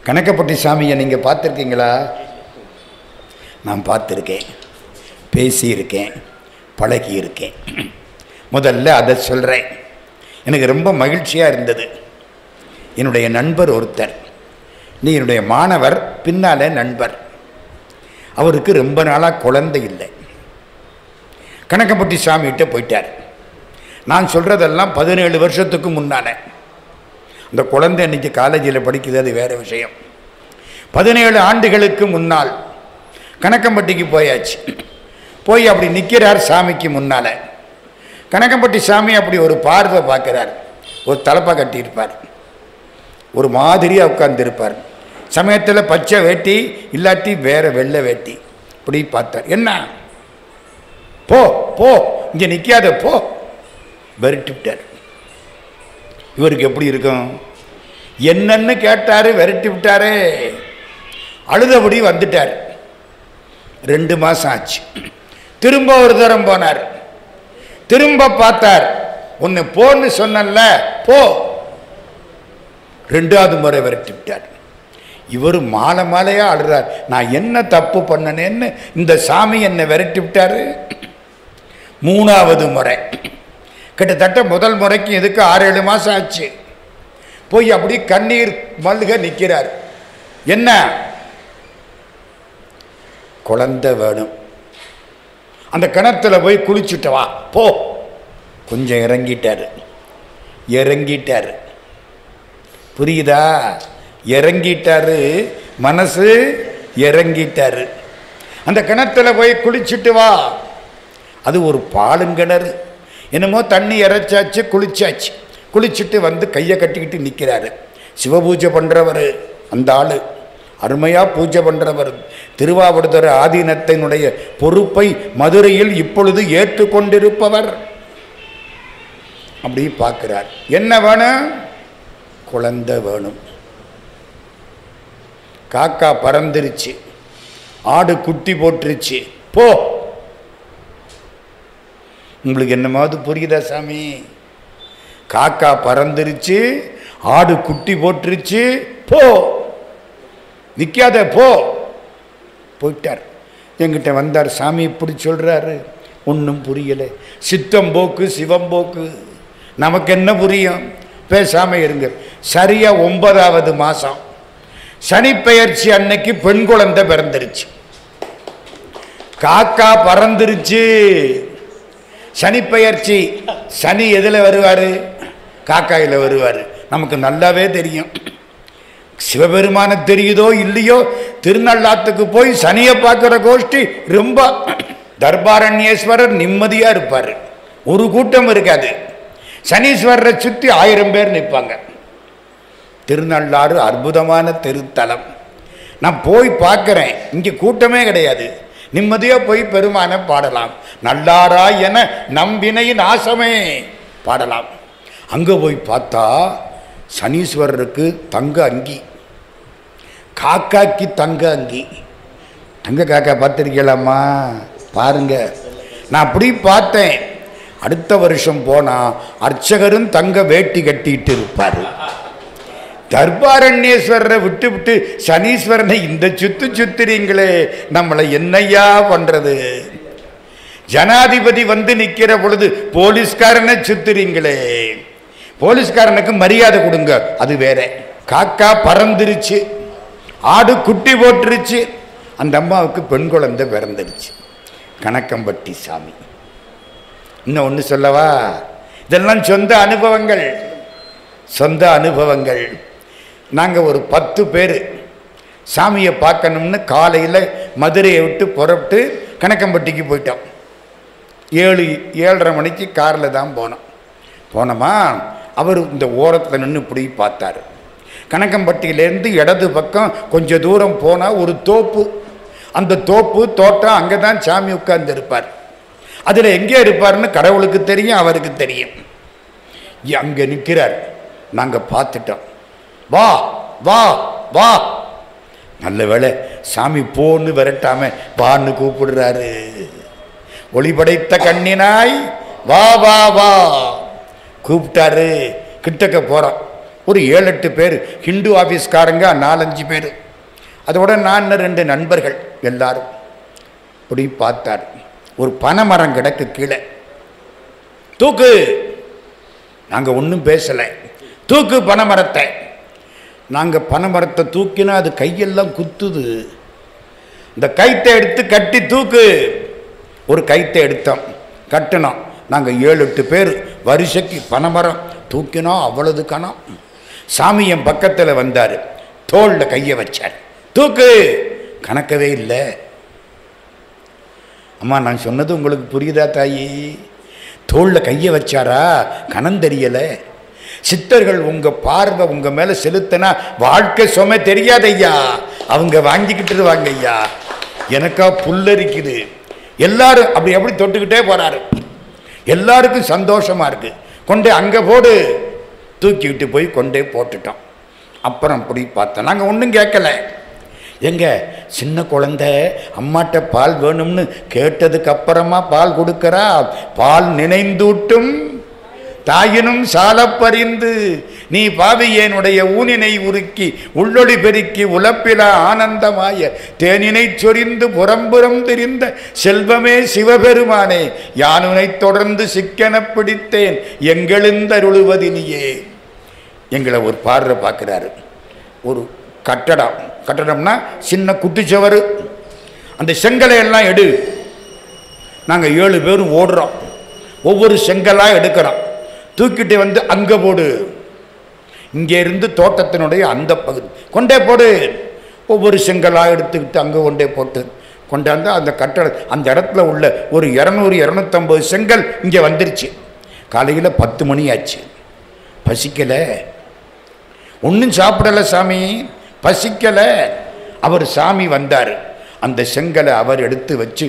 கணக்கப்பட்டி சாமியை நீங்கள் பார்த்துருக்கீங்களா? நான் பார்த்துருக்கேன், பேசியிருக்கேன், பழகியிருக்கேன். முதல்ல அதை சொல்கிறேன். எனக்கு ரொம்ப மகிழ்ச்சியாக இருந்தது. என்னுடைய நண்பர் ஒருத்தர், நீ என்னுடைய மாணவர், பின்னால் நண்பர். அவருக்கு ரொம்ப நாளாக குழந்தை இல்லை. கணக்கப்பட்டி சாமிகிட்ட போயிட்டார். நான் சொல்கிறதெல்லாம் 17 வருஷத்துக்கு முன்னால். அந்த குழந்தை இன்றைக்கி காலேஜில் படிக்குது, அது வேறு விஷயம். 17 ஆண்டுகளுக்கு முன்னால் கணக்கம்பட்டிக்கு போயாச்சு. போய் அப்படி நிற்கிறார் சாமிக்கு முன்னால். கணக்கம்பட்டி சாமி அப்படி ஒரு பார்வை பார்க்குறார். ஒரு தலப்பை கட்டியிருப்பார், ஒரு மாதிரியாக உட்கார்ந்துருப்பார். சமயத்தில் பச்சை வேட்டி இல்லாட்டி வேற வெள்ளை வேட்டி. இப்படி பார்த்தார். என்ன, போ போ, இங்கே நிற்காத, போ, விரட்டி விட்டார். இவருக்கு எப்படி இருக்கும்? என்னன்னு கேட்டார், விரட்டி விட்டாரே. அழுதபடி வந்துட்டார். 2 மாதம் ஆச்சு. திரும்ப ஒரு தரம் போனார். திரும்ப பார்த்தார். ஒன்று போன்னு சொன்னல, போ. 2வது முறை விரட்டி விட்டார். இவர் மாலை மாலையா அழுறார். நான் என்ன தப்பு பண்ணனேன்னு இந்த சாமி என்னை விரட்டி விட்டாரு. 3வது முறை, கிட்டத்தட்ட முதல் முறைக்கு எதுக்கு 6-7 மாதம் ஆச்சு. போய் அப்படி கண்ணீர் மல்க நிற்கிறார். என்ன, குழந்தை வேணும், அந்த கிணத்துல போய் குளிச்சுட்டு வா, போ. கொஞ்சம் இறங்கிட்டாரு. புரியுதா? இறங்கிட்டாரு, மனசு இறங்கிட்டாரு. அந்த கிணத்துல போய் குளிச்சுட்டு வா. அது ஒரு பாலுங்கிணறு. என்னமோ தண்ணி இறைச்சாச்சு, குளிச்சாச்சு. குளிச்சுட்டு வந்து கையை கட்டிக்கிட்டு நிற்கிறாரு. சிவபூஜை பண்ணுறவர் அந்த ஆள், அருமையாக பூஜை பண்ணுறவர். திருவாவடுதுறை ஆதீனத்தினுடைய பொறுப்பை மதுரையில் இப்பொழுது ஏற்றுக்கொண்டிருப்பவர். அப்படி பார்க்கிறார். என்ன வேணும்? குழந்தை வேணும். காக்கா பறந்துருச்சு, ஆடு குட்டி போட்டுருச்சு, போ. உங்களுக்கு என்னமாவது புரியுதா சாமி? காக்கா பறந்துருச்சு, ஆடு குட்டி போட்டுருச்சு, போ, நிற்காத, போ. போயிட்டார். என்கிட்ட வந்தார். சாமி இப்படி சொல்கிறாரு, ஒன்றும் புரியலை. சித்தம் போக்கு, சிவம்போக்கு, நமக்கு என்ன புரியும்? பேசாமல் இருங்க. சரியா 9வது மாதம் சனிப்பெயர்ச்சி அன்னைக்கு பெண் குழந்தை பிறந்துருச்சு. காக்கா பறந்துருச்சு. சனிப்பெயர்ச்சி, சனி எதில் வருவார்? காக்காயில் வருவார். நமக்கு நல்லாவே தெரியும். சிவபெருமான தெரியுதோ இல்லையோ, திருநள்ளாத்துக்கு போய் சனியை பார்க்குற கோஷ்டி ரொம்ப. தர்பாரண்யேஸ்வரர் நிம்மதியாக இருப்பார், ஒரு கூட்டம் இருக்காது. சனீஸ்வரரை சுற்றி 1000 பேர் நிற்பாங்க. திருநள்ளாறு அற்புதமான திருத்தலம். நான் போய் பார்க்குறேன், இங்கே கூட்டமே கிடையாது. நிம்மதியாக போய் பெருமானை பாடலாம். நல்லாராய் என நம்பினை நாசமே பாடலாம். அங்கே போய் பார்த்தா சனீஸ்வரருக்கு தங்க அங்கி, காக்காக்கு தங்க அங்கி. தங்க காக்கா பார்த்துருக்கலாமா? பாருங்க. நான் அப்படி பார்த்தேன். அடுத்த வருஷம் போனால் அர்ச்சகரும் தங்க வேட்டி கட்டிட்டு இருப்பார். தர்பாரண்யேஸ்வரரை விட்டு விட்டு சனீஸ்வரனை இந்த சுத்துறீங்களே, நம்மளை என்னையா பண்ணுறது? ஜனாதிபதி வந்து நிற்கிற பொழுது போலீஸ்காரனை சுத்துறீங்களே. போலீஸ்காரனுக்கு மரியாதை கொடுங்க, அது வேற. காக்கா பறந்துருச்சு, ஆடு குட்டி போட்டுருச்சு. அந்த அம்மாவுக்கு பெண் குழந்தை பிறந்துருச்சு. கணக்கம்பட்டி சாமி. இன்னும் ஒன்று சொல்லவா? இதெல்லாம் சொந்த அனுபவங்கள், சொந்த அனுபவங்கள். நாங்கள் ஒரு 10 பேர் சாமியை பார்க்கணும்னு காலையில் மதுரையை விட்டு புறப்பட்டு கணக்கம்பட்டிக்கு போயிட்டோம். 7-7:30 மணிக்கு காரில் தான் போனோமா. அவர் இந்த ஓரத்தில் நின்று இப்படி பார்த்தார். கணக்கம்பட்டியிலேருந்து இடது பக்கம் கொஞ்சம் தூரம் போனால் ஒரு தோப்பு. அந்த தோப்பு தோட்டம், அங்கே தான் சாமி உட்கார்ந்து இருப்பார். அதில் எங்கே இருப்பார்னு கடவுளுக்கு தெரியும், அவருக்கு தெரியும். அங்கே நிற்கிறார். நாங்கள் பார்த்துட்டோம். வா வா வா. நல்ல வேளை சாமி போன்னு விரட்டாம வான்னு கூப்பிடுறாரு. ஒளி படைத்த கண்ணினாய் வா வா வா கூப்பிட்டாரு. கிட்டக்க போகிறோம். ஒரு 7-8 பேர் ஹிந்து ஆஃபீஸ்காரங்க, 4-5 பேர், அதோட நான் 2 நண்பர்கள். எல்லாரும் இப்படி பார்த்தார். ஒரு பனைமரம் கிடக்கு கீழே, தூக்கு. நாங்கள் ஒன்றும் பேசலை. தூக்கு பனைமரத்தை. நாங்கள் பனைமரத்தை தூக்கினா அது கையெல்லாம் குத்துது. இந்த கைத்தை எடுத்து கட்டி தூக்கு. ஒரு கைத்தை எடுத்தோம், கட்டினோம். நாங்கள் 7-8 பேர் வரிசைக்கு பனைமரம் தூக்கினோம். அவ்வளவு கணம். சாமி என் பக்கத்தில் வந்தார், தோளில் கையை வச்சார். தூக்கு. கணக்கவே இல்லை. அம்மா, நான் சொன்னது உங்களுக்கு புரியுதா தாயி? தோளில் கையை வச்சாரா? கணம் தெரியலை. சித்தர்கள் உங்கள் பார்வை உங்கள் மேலே செலுத்தினா வாழ்க்கை சுமை தெரியாதையா. அவங்க வாங்கிக்கிட்டுருவாங்க ஐயா. எனக்கா புல்லரிக்குது. எல்லாரும் அப்படி எப்படி தொட்டுக்கிட்டே போகிறாரு. எல்லாருக்கும் சந்தோஷமாக இருக்குது. கொண்டே அங்கே போடு. தூக்கிக்கிட்டு போய் கொண்டே போட்டுட்டோம். அப்புறம் அப்படி பார்த்தோம். நாங்கள் ஒன்றும் கேட்கலை. எங்க சின்ன குழந்தை அம்மாட்ட பால் வேணும்னு கேட்டதுக்கு அப்புறமா பால் கொடுக்கறா. பால் நினைந்தூட்டும் தாயினும் சாலப்பறிந்து நீ பாவியனுடைய ஊனினை உருக்கி உள்ளொளி பெருக்கி உலப்பில ஆனந்தமாய தேனினை சொரிந்து புறம்புறம் தெரிந்த செல்வமே சிவபெருமானே, யானுனை தொடர்ந்து சிக்கன பிடித்தேன் எங்களெந்தருளுவதினியே. எங்களை ஒரு பார்வை பார்க்குறாரு. ஒரு கட்டடம்னா சின்ன குட்டிச்சவரு. அந்த செங்கலை எல்லாம் எடு. நாங்கள் 7 பேரும் ஓடுறோம். ஒவ்வொரு செங்கலாக எடுக்கிறோம். தூக்கிட்டு வந்து அங்கே போடு. இங்கே இருந்து தோட்டத்தினுடைய அந்த பகுதி கொண்டே போடு. ஒவ்வொரு செங்கலாக எடுத்துக்கிட்டு அங்கே கொண்டே போட்டு கொண்டாந்து அந்த அந்த இடத்துல உள்ள ஒரு 200-250 செங்கல் இங்கே வந்துருச்சு. காலையில் 10 மணி ஆச்சு. பசிக்கலை, ஒன்றும் சாப்பிடலை சாமி, பசிக்கலை. அவர் சாமி வந்தார். அந்த செங்கலை அவர் எடுத்து வச்சு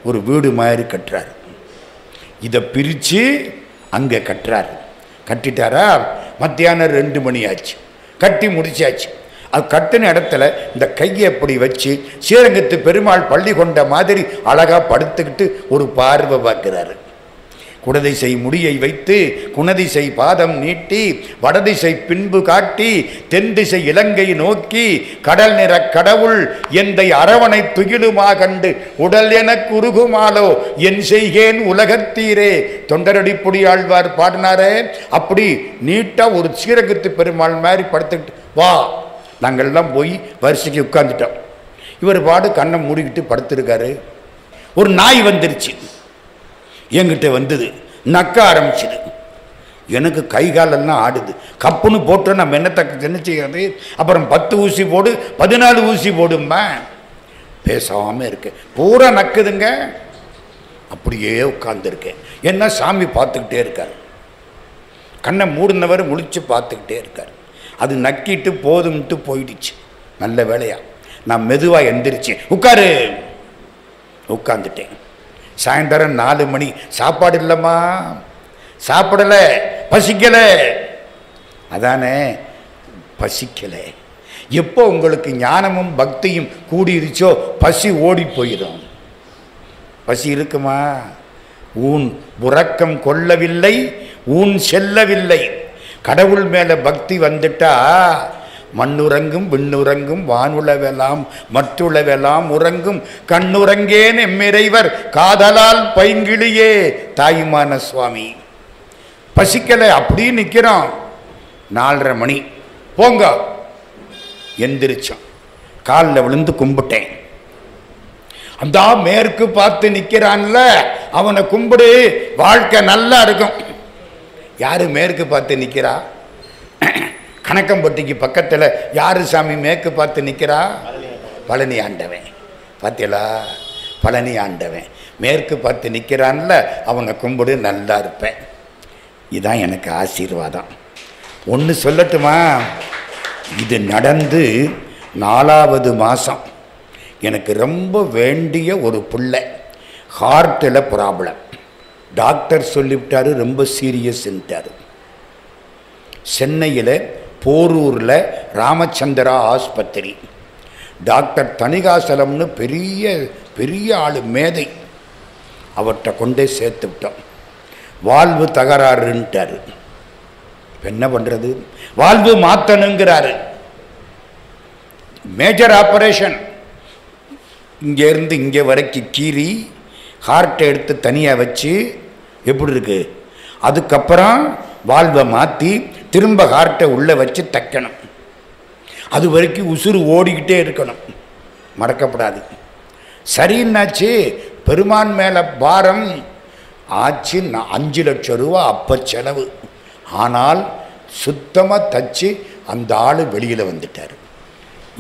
ஒரு வீடு மாதிரி கட்டுறார். இதை பிரித்து அங்கே கட்டுறார். கட்டிட்டாரா? மத்தியானம் 2 மணி ஆச்சு. கட்டி முடிச்சாச்சு. அது கட்டின இடத்துல இந்த கையை எப்படி வச்சு ஸ்ரீரங்கத்து பெருமாள் பள்ளி கொண்ட மாதிரி அழகாக படுத்துக்கிட்டு ஒரு பார்வை பார்க்கிறாரு. குடதிசை முடியை வைத்து குணதிசை பாதம் நீட்டி வடதிசை பின்பு காட்டி தென்திசை இலங்கை நோக்கி கடல் நிற கடவுள் எந்தை அரவணை துகிலுமா கண்டு உடல் என குறுகுமாலோ என் செய்கேன் உலகத்தீரே தொண்டரடி புடியாழ்வார் பாடினாரே. அப்படி நீட்டா ஒரு ஸ்ரீரங்கத்து பெருமாள் மாதிரி படுத்துக்கிட்டு வா. நாங்கள்லாம் போய் வரிசைக்கு உட்கார்ந்துட்டோம். இவர் பாடு கண்ணை மூடிக்கிட்டு படுத்திருக்காரு. ஒரு நாய் வந்துருச்சு. என்கிட்ட வந்தது, நக்க ஆரம்பிச்சுது. எனக்கு கை காலெல்லாம் ஆடுது. கப்புன்னு போட்டு நம்ம என்ன செய்யறது? அப்புறம் 10 ஊசி போடு, 14 ஊசி போடுமா. பேசாமல் இருக்கேன். பூரா நக்குதுங்க. அப்படியே உட்கார்ந்துருக்கேன். என்ன சாமி பார்த்துக்கிட்டே இருக்கார். கண்ணை மூடினவர் முழிச்சு பார்த்துக்கிட்டே இருக்கார். அது நக்கிட்டு போதும்ட்டு போயிடுச்சு. நல்ல வேலையா நான் மெதுவாக எந்திரிச்சேன். உட்காரு. உட்காந்துட்டேன். சாயந்தரம் 4 மணி. சாப்பாடு இல்லைம்மா, சாப்பிடலை, பசிக்கலை. அதானே பசிக்கலை. எப்போ உங்களுக்கு ஞானமும் பக்தியும் கூடிருச்சோ பசி ஓடி போயிடும். பசி இருக்குமா? ஊன் உறக்கம் கொள்ளவில்லை, ஊன் செல்லவில்லை. கடவுள் மேலே பக்தி வந்துட்டா மண்ணுறங்கும் விண்ணுறங்கும் வானுளவெல்லாம் மற்றுளவெல்லாம் உறங்கும் கண்ணுறங்கேன் எம்மிறைவர் காதலால் பைங்கிளியே தாயுமான சுவாமி. பசிக்கலை, அப்படியே நிற்கிறோம். 4:30 மணி. போங்க. எந்திரிச்சோம். காலில் விழுந்து கும்பிட்டேன். அந்த மேற்கு பார்த்து நிற்கிறான்ல, அவனை கும்பிடு, வாழ்க்கை நல்லா இருக்கும். யாரு மேற்கு பார்த்து நிற்கிறா? கணக்கம்பட்டிக்கு பக்கத்தில் யாரு சாமி மேற்கு பார்த்து நிற்கிறா? பழனி ஆண்டவன். பார்த்தீங்களா? பழனி ஆண்டவன் மேற்கு பார்த்து நிற்கிறான்ல, அவனை கும்பிடு, நல்லா இருப்பேன். இதுதான் எனக்கு ஆசீர்வாதம். ஒன்று சொல்லட்டுமா? இது நடந்து 4வது மாதம். எனக்கு ரொம்ப வேண்டிய ஒரு பிள்ளை ஹார்ட்டில் ப்ராப்ளம். டாக்டர் சொல்லிவிட்டாரு, ரொம்ப சீரியஸ்ன்ட்டார். சென்னையில் போரூரில் ராமச்சந்திரா ஆஸ்பத்திரி. டாக்டர் தணிகாசலம்னு பெரிய பெரிய ஆள், மேதை. அவர்கிட்ட கொண்டே சேர்த்து விட்டோம். வாழ்வு தகராறுன்ட்டார். என்ன பண்றது? வாழ்வு மாத்தணுங்கிறாரு. Major operation. இங்கேருந்து இங்கே வரைக்கும் கீறி ஹார்ட்டை எடுத்து தனியாக வச்சு எப்படி இருக்கு, அதுக்கப்புறம் வாழ்வை மாற்றி திரும்ப ஹார்ட்டை உள்ளே வச்சு தைக்கணும். அது வரைக்கும் உசுறு ஓடிக்கிட்டே இருக்கணும், மறக்கப்படாது. சரின்னாச்சு, பெருமான் மேலே பாரம் ஆச்சு. 5 லட்சம் ரூபா அப்போ செலவு. ஆனால் சுத்தமாக தச்சு அந்த ஆள் வெளியில் வந்துட்டார்.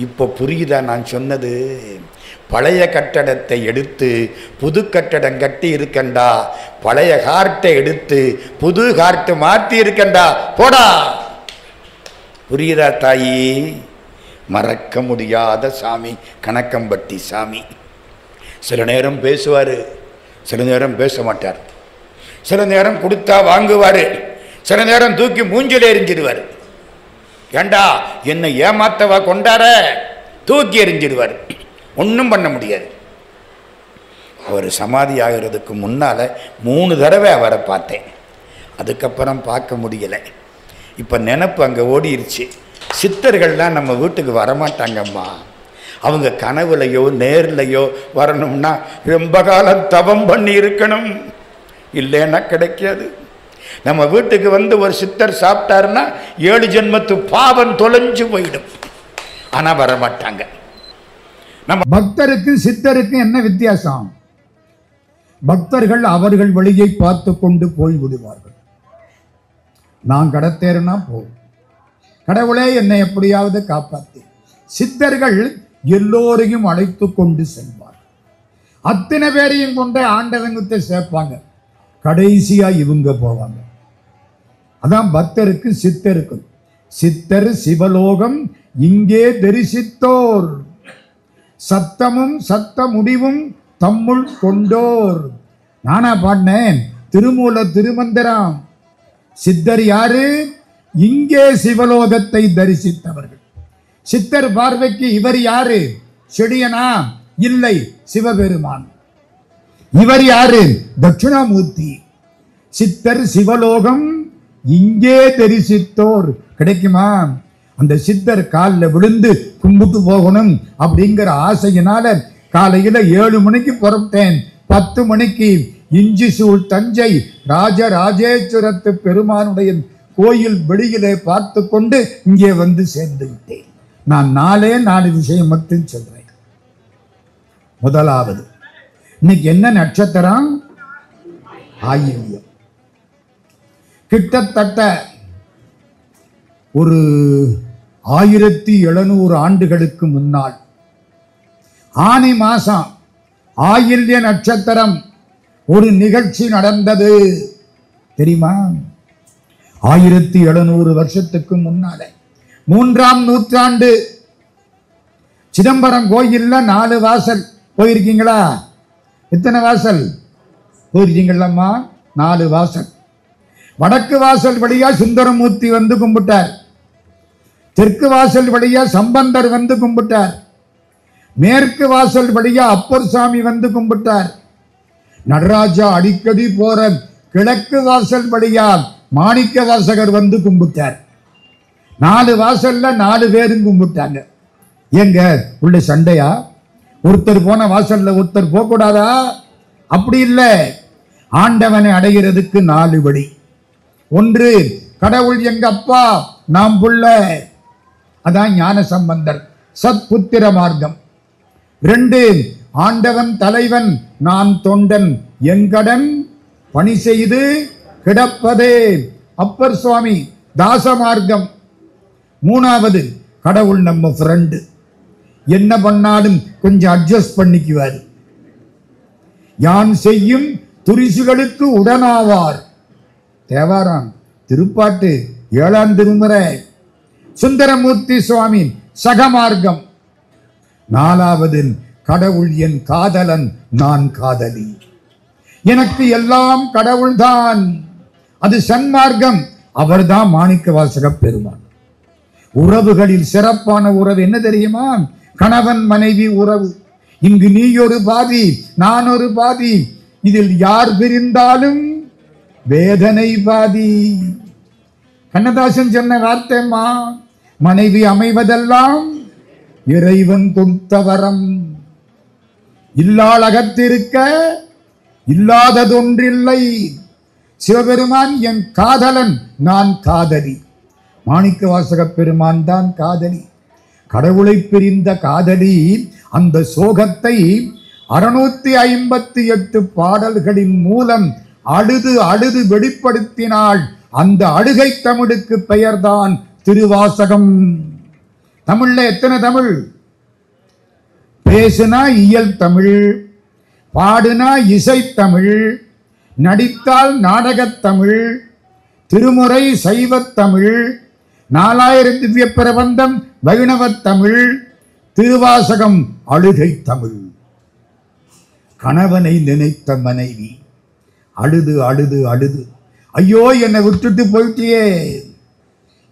இப்போ புரியுதா நான் சொன்னது? பழைய கட்டடத்தை எடுத்து புது கட்டடம் கட்டி இருக்கண்டா, பழைய ஹார்ட்டை எடுத்து புது ஹார்ட்டு மாற்றி இருக்கண்டா, போடா. புரியுதா தாயி? மறக்க முடியாத சாமி கணக்கம்பட்டி சாமி. சில நேரம் பேசுவார், சில நேரம் பேச மாட்டார். சில நேரம் கொடுத்தா வாங்குவார், சில நேரம் தூக்கி மூஞ்சில் எறிஞ்சிடுவார். ஏண்டா என்னை ஏமாத்தவா கொண்டாட, தூக்கி எறிஞ்சிடுவார். ஒன்றும் பண்ண முடியாது. அவர் சமாதி ஆகிறதுக்கு முன்னால் 3 தடவை அவரை பார்த்தேன். அதுக்கப்புறம் பார்க்க முடியலை. இப்போ நினப்பு அங்கே ஓடிருச்சு. சித்தர்கள்லாம் நம்ம வீட்டுக்கு வரமாட்டாங்கம்மா. அவங்க கனவுலையோ நேர்லையோ வரணும்னா ரொம்ப காலம் தவம் பண்ணி இருக்கணும், இல்லைன்னா கிடைக்காது. நம்ம வீட்டுக்கு வந்து ஒரு சித்தர் சாப்பிட்டாருன்னா 7 ஜென்மத்து பாவம் தொலைஞ்சு போயிடும். ஆனால் வரமாட்டாங்க. நம்ம பக்தருக்கு சித்தருக்கு என்ன வித்தியாசம்? பக்தர்கள் அவர்கள் வழியை பார்த்து கொண்டு போய் விடுவார்கள். நான் கடத்தேறுனா போகும், கடவுளே என்னை எப்படியாவது காப்பாத்து. சித்தர்கள் எல்லோரையும் அழைத்து கொண்டு செல்வார். அத்தனை பேரையும் கொண்டு ஆண்டவங்கத்தை சேர்ப்பாங்க. கடைசியா இவங்க போவாங்க. அதான் பக்தருக்கு சித்தருக்கு. சித்தர் சிவலோகம் இங்கே தரிசித்தோர், சத்தமும் சத்த முடிவும் தம்முள் கொண்டோர். நானா பாடினேன் திருமூல திருமந்திரம். சித்தர் யாரு? இங்கே சிவலோகத்தை தரிசித்தவர்கள். சித்தர் பார்வைக்கு இவர் யாரு? செடியனா? இல்லை, சிவபெருமான். இவர் யாரு? தட்சிணாமூர்த்தி. சித்தர் சிவலோகம் இங்கே தரிசித்தோர். கிடைக்குமா? அந்த சித்தர் காலில் விழுந்து கும்பிட்டு போகணும் அப்படிங்கிற ஆசையினால காலையில 7 மணிக்கு புறப்பட்டேன். 10 மணிக்கு இஞ்சி சூழ் தஞ்சை ராஜராஜேஸ்வரத்து பெருமானுடைய கோயில் வெளியிலே பார்த்து கொண்டு இங்கே வந்து சேர்ந்து விட்டேன். நான் 4 விஷயம் மட்டும் சொல்றேன். முதலாவது, இன்னைக்கு என்ன நட்சத்திரம்? ஆயில்யம். கிட்டத்தட்ட ஒரு 1700 ஆண்டுகளுக்கு முன்னால் ஆனி மாசம் ஆயில்ய நட்சத்திரம் ஒரு நிகழ்ச்சி நடந்தது. தெரியுமா? 1700 வருஷத்துக்கு முன்னாலே 3ஆம் நூற்றாண்டு சிதம்பரம் கோயில்ல 4 வாசல் போயிருக்கீங்களா? எத்தனை வாசல் போயிருக்கீங்களம்மா? 4 வாசல். வடக்கு வாசல் வழியா சுந்தரமூர்த்தி வந்து கும்பிட்டார். தெற்கு வாசல் வழியா சம்பந்தர் வந்து கும்பிட்டார். மேற்கு வாசல் வழியா அப்பர் சாமி வந்து கும்பிட்டார். நடராஜா அடிக்கடி போற கிழக்கு வாசல் வழியா மாணிக்க வாசகர் வந்து கும்பிட்டார். 4 வாசல்ல 4 பேரும் கும்பிட்டாங்க. எங்க உள்ள சண்டையா? ஒருத்தர் போன வாசல்ல ஒருத்தர் போக கூடாதா? அப்படி இல்லை. ஆண்டவனை அடைகிறதுக்கு 4 வழி. 1, கடவுள் எங்க அப்பா, நாம் புள்ள, அதான் ஞான சம்பந்தர், சத்புத்திர மார்க்கம். 2, ஆண்டவன் தலைவன், நான் தொண்டன், எங்கடன் பணி செய்து கிடப்பதே, அப்பர் சுவாமி, தாச மார்க்கம். 3வது, கடவுள் நம்ம ஃப்ரெண்டு, என்ன பண்ணாலும் கொஞ்சம் அட்ஜஸ்ட் பண்ணிக்குவார். யான் செய்யும் துரிசுகளுக்கு உடனாவார். தேவாரம் திருப்பாட்டு 7ஆம் திருமுறை. சுந்தரமூர்த்தி சுவாமி சகமார்க்கம். 4வது, கடவுள் என் காதலன், நான் காதலி, எனக்கு எல்லாம் கடவுள்தான், அது சன்மார்க்கம். அவர்தான் மாணிக்க வாசக பெருமான். உறவுகளில் சிறப்பான உறவு என்ன தெரியுமா? கணவன் மனைவி உறவு. இங்கு நீ ஒரு பாதி, நான் ஒரு பாதி. இதில் யார் பிரிந்தாலும் வேதனை பாதி. கண்ணதாசன் சொன்ன வார்த்தைமா, மனைவி அமைவதெல்லாம் இறைவன் கொடுத்த வரம். இல்லாள் அகத்திருக்க இல்லாததொன்றில்லை. சிவபெருமான் என் காதலன், நான் காதலி. மாணிக்க வாசக பெருமான் தான் காதலி. கடவுளை பிரிந்த காதலி அந்த சோகத்தை 658 பாடல்களின் மூலம் அழுது அழுது வெளிப்படுத்தினாள். அந்த அழுகை தமிழுக்கு பெயர்தான் திருவாசகம். தமிழ்ல எத்தனை தமிழ்? பேசுனா இயல் தமிழ், பாடுனா இசைத்தமிழ், நடித்தால் நாடகத்தமிழ், திருமுறை சைவத்தமிழ், 4000 திவ்ய பிரபந்தம் வைணவத்தமிழ், திருவாசகம் அழுகை தமிழ். கணவனை நினைத்த மனைவி அழுது அழுது அழுது, ஐயோ என்னை விட்டுட்டு போயிட்டியே,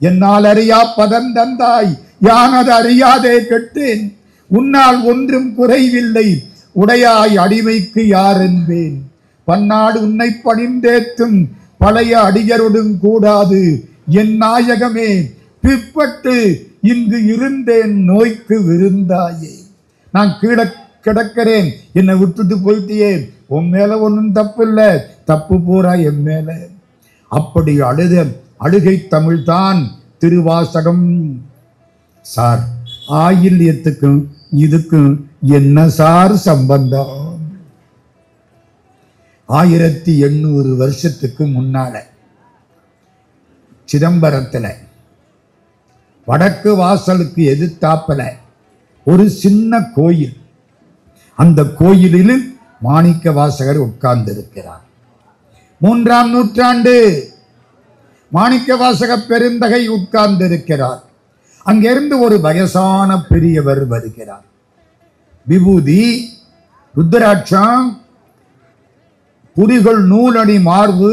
என்னால் அறியா பதம் தந்தாய், யான் அது அறியாதே கெட்டேன், உன்னால் ஒன்றும் குறைவில்லை, உடையாய் அடிமைக்கு யார் என்பேன், பன்னாடு உன்னை பணிந்தேத்தும் பழைய அடியருடன் கூடாது, என் நாயகமே பிற்பட்டு இங்கு இருந்தேன் நோய்க்கு விருந்தாயே. நான் கீழே கிடக்கிறேன், என்னை விட்டுட்டு போயிட்டியே, உன் மேல ஒன்றும் தப்பு இல்லை, தப்பு பூரா என் மேல. அப்படி அழுத அழுகை தமிழ் தான் திருவாசகம். சார், ஆயில்யத்துக்கும் இதுக்கும் என்ன சார் சம்பந்தம்? 1800 வருஷத்துக்கு முன்னால சிதம்பரத்துல வடக்கு வாசலுக்கு எதிர்த்தாப்புல ஒரு சின்ன கோயில். அந்த கோயிலில் மாணிக்க வாசகர் உட்கார்ந்து இருக்கிறார். 3ஆம் நூற்றாண்டு மாணிக்க வாசக பெருந்தகை உட்கார்ந்து இருக்கிறார். அங்கிருந்து ஒரு வயசான பெரியவர் வருகிறார். விபூதி, ருத்ராட்சம், புரிகள், நூலடி மார்பு,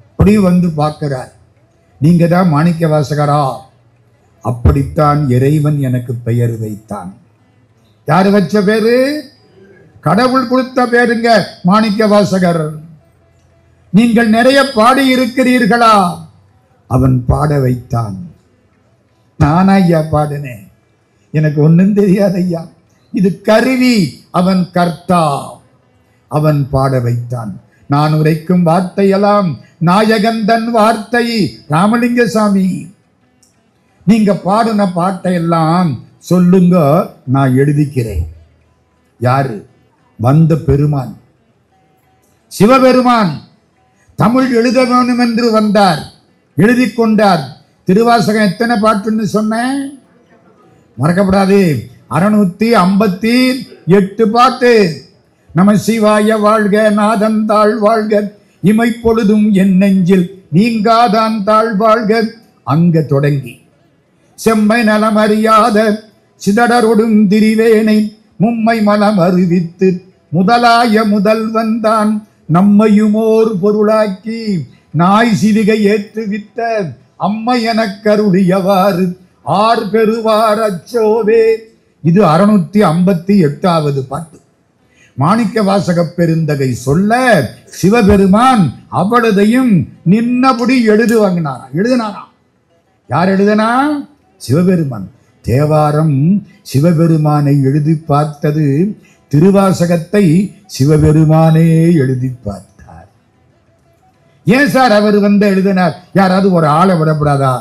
அப்படி வந்து பார்க்கிறார். நீங்க தான் மாணிக்க வாசகரா? அப்படித்தான் இறைவன் எனக்கு பெயர் வைத்தான். யாரு வச்ச பேரு? கடவுள் கொடுத்த பேருங்க மாணிக்க வாசகர். நீங்கள் நிறைய பாடி இருக்கிறீர்களா? அவன் பாட வைத்தான். நான் ஐயா பாடினேன், எனக்கு ஒன்றும் தெரியாது ஐயா, இது கருவி, அவன் கர்த்தா, அவன் பாட வைத்தான். நான் உரைக்கும் வார்த்தையெல்லாம் நாயகந்தன் வார்த்தை. ராமலிங்கசாமி, நீங்க பாடின பாட்டையெல்லாம் சொல்லுங்க, நான் எழுதிக்கிறேன். யாரு? வந்த பெருமான் சிவபெருமான் தமிழ் எழுத வேணும் என்று வந்தார், எழுதி கொண்டார். திருவாசகம் எத்தனை பாட்டுன்னு சொன்னேன்? மறக்கப்படாது, 658 பாட்டு. நம சிவாய வாழ்க, நாதன் தாழ் வாழ்க, இமைப்பொழுதும் என் நெஞ்சில் நீங்காதான் தாழ் வாழ்க. அங்க தொடங்கி செம்மை நலம் அறியாத சிதடரொடும் திரிவேனை மும்மை மலம் அறிவித்து முதலாய முதல்வந்தான் நம்மையுமோர் பொருளாக்கி நாய் சிவிகை ஏற்றுவித்த அம்மை எனக்கருளியவாறு ஆர் பெறுவார் அச்சோவே. இது 658வது பாட்டு. மாணிக்க வாசக பெருந்தகை சொல்ல சிவபெருமான் அவ்வளதையும் நின்னபடி எழுதினாராம். யார் எழுதினா? சிவபெருமான். தேவாரம் சிவபெருமானை எழுதி பார்த்தது, திருவாசகத்தை சிவபெருமானே எழுதி பார்த்தார். ஏன் சார் அவர் வந்து எழுதினார்? யாராவது ஒரு ஆளை விடப்படாதா?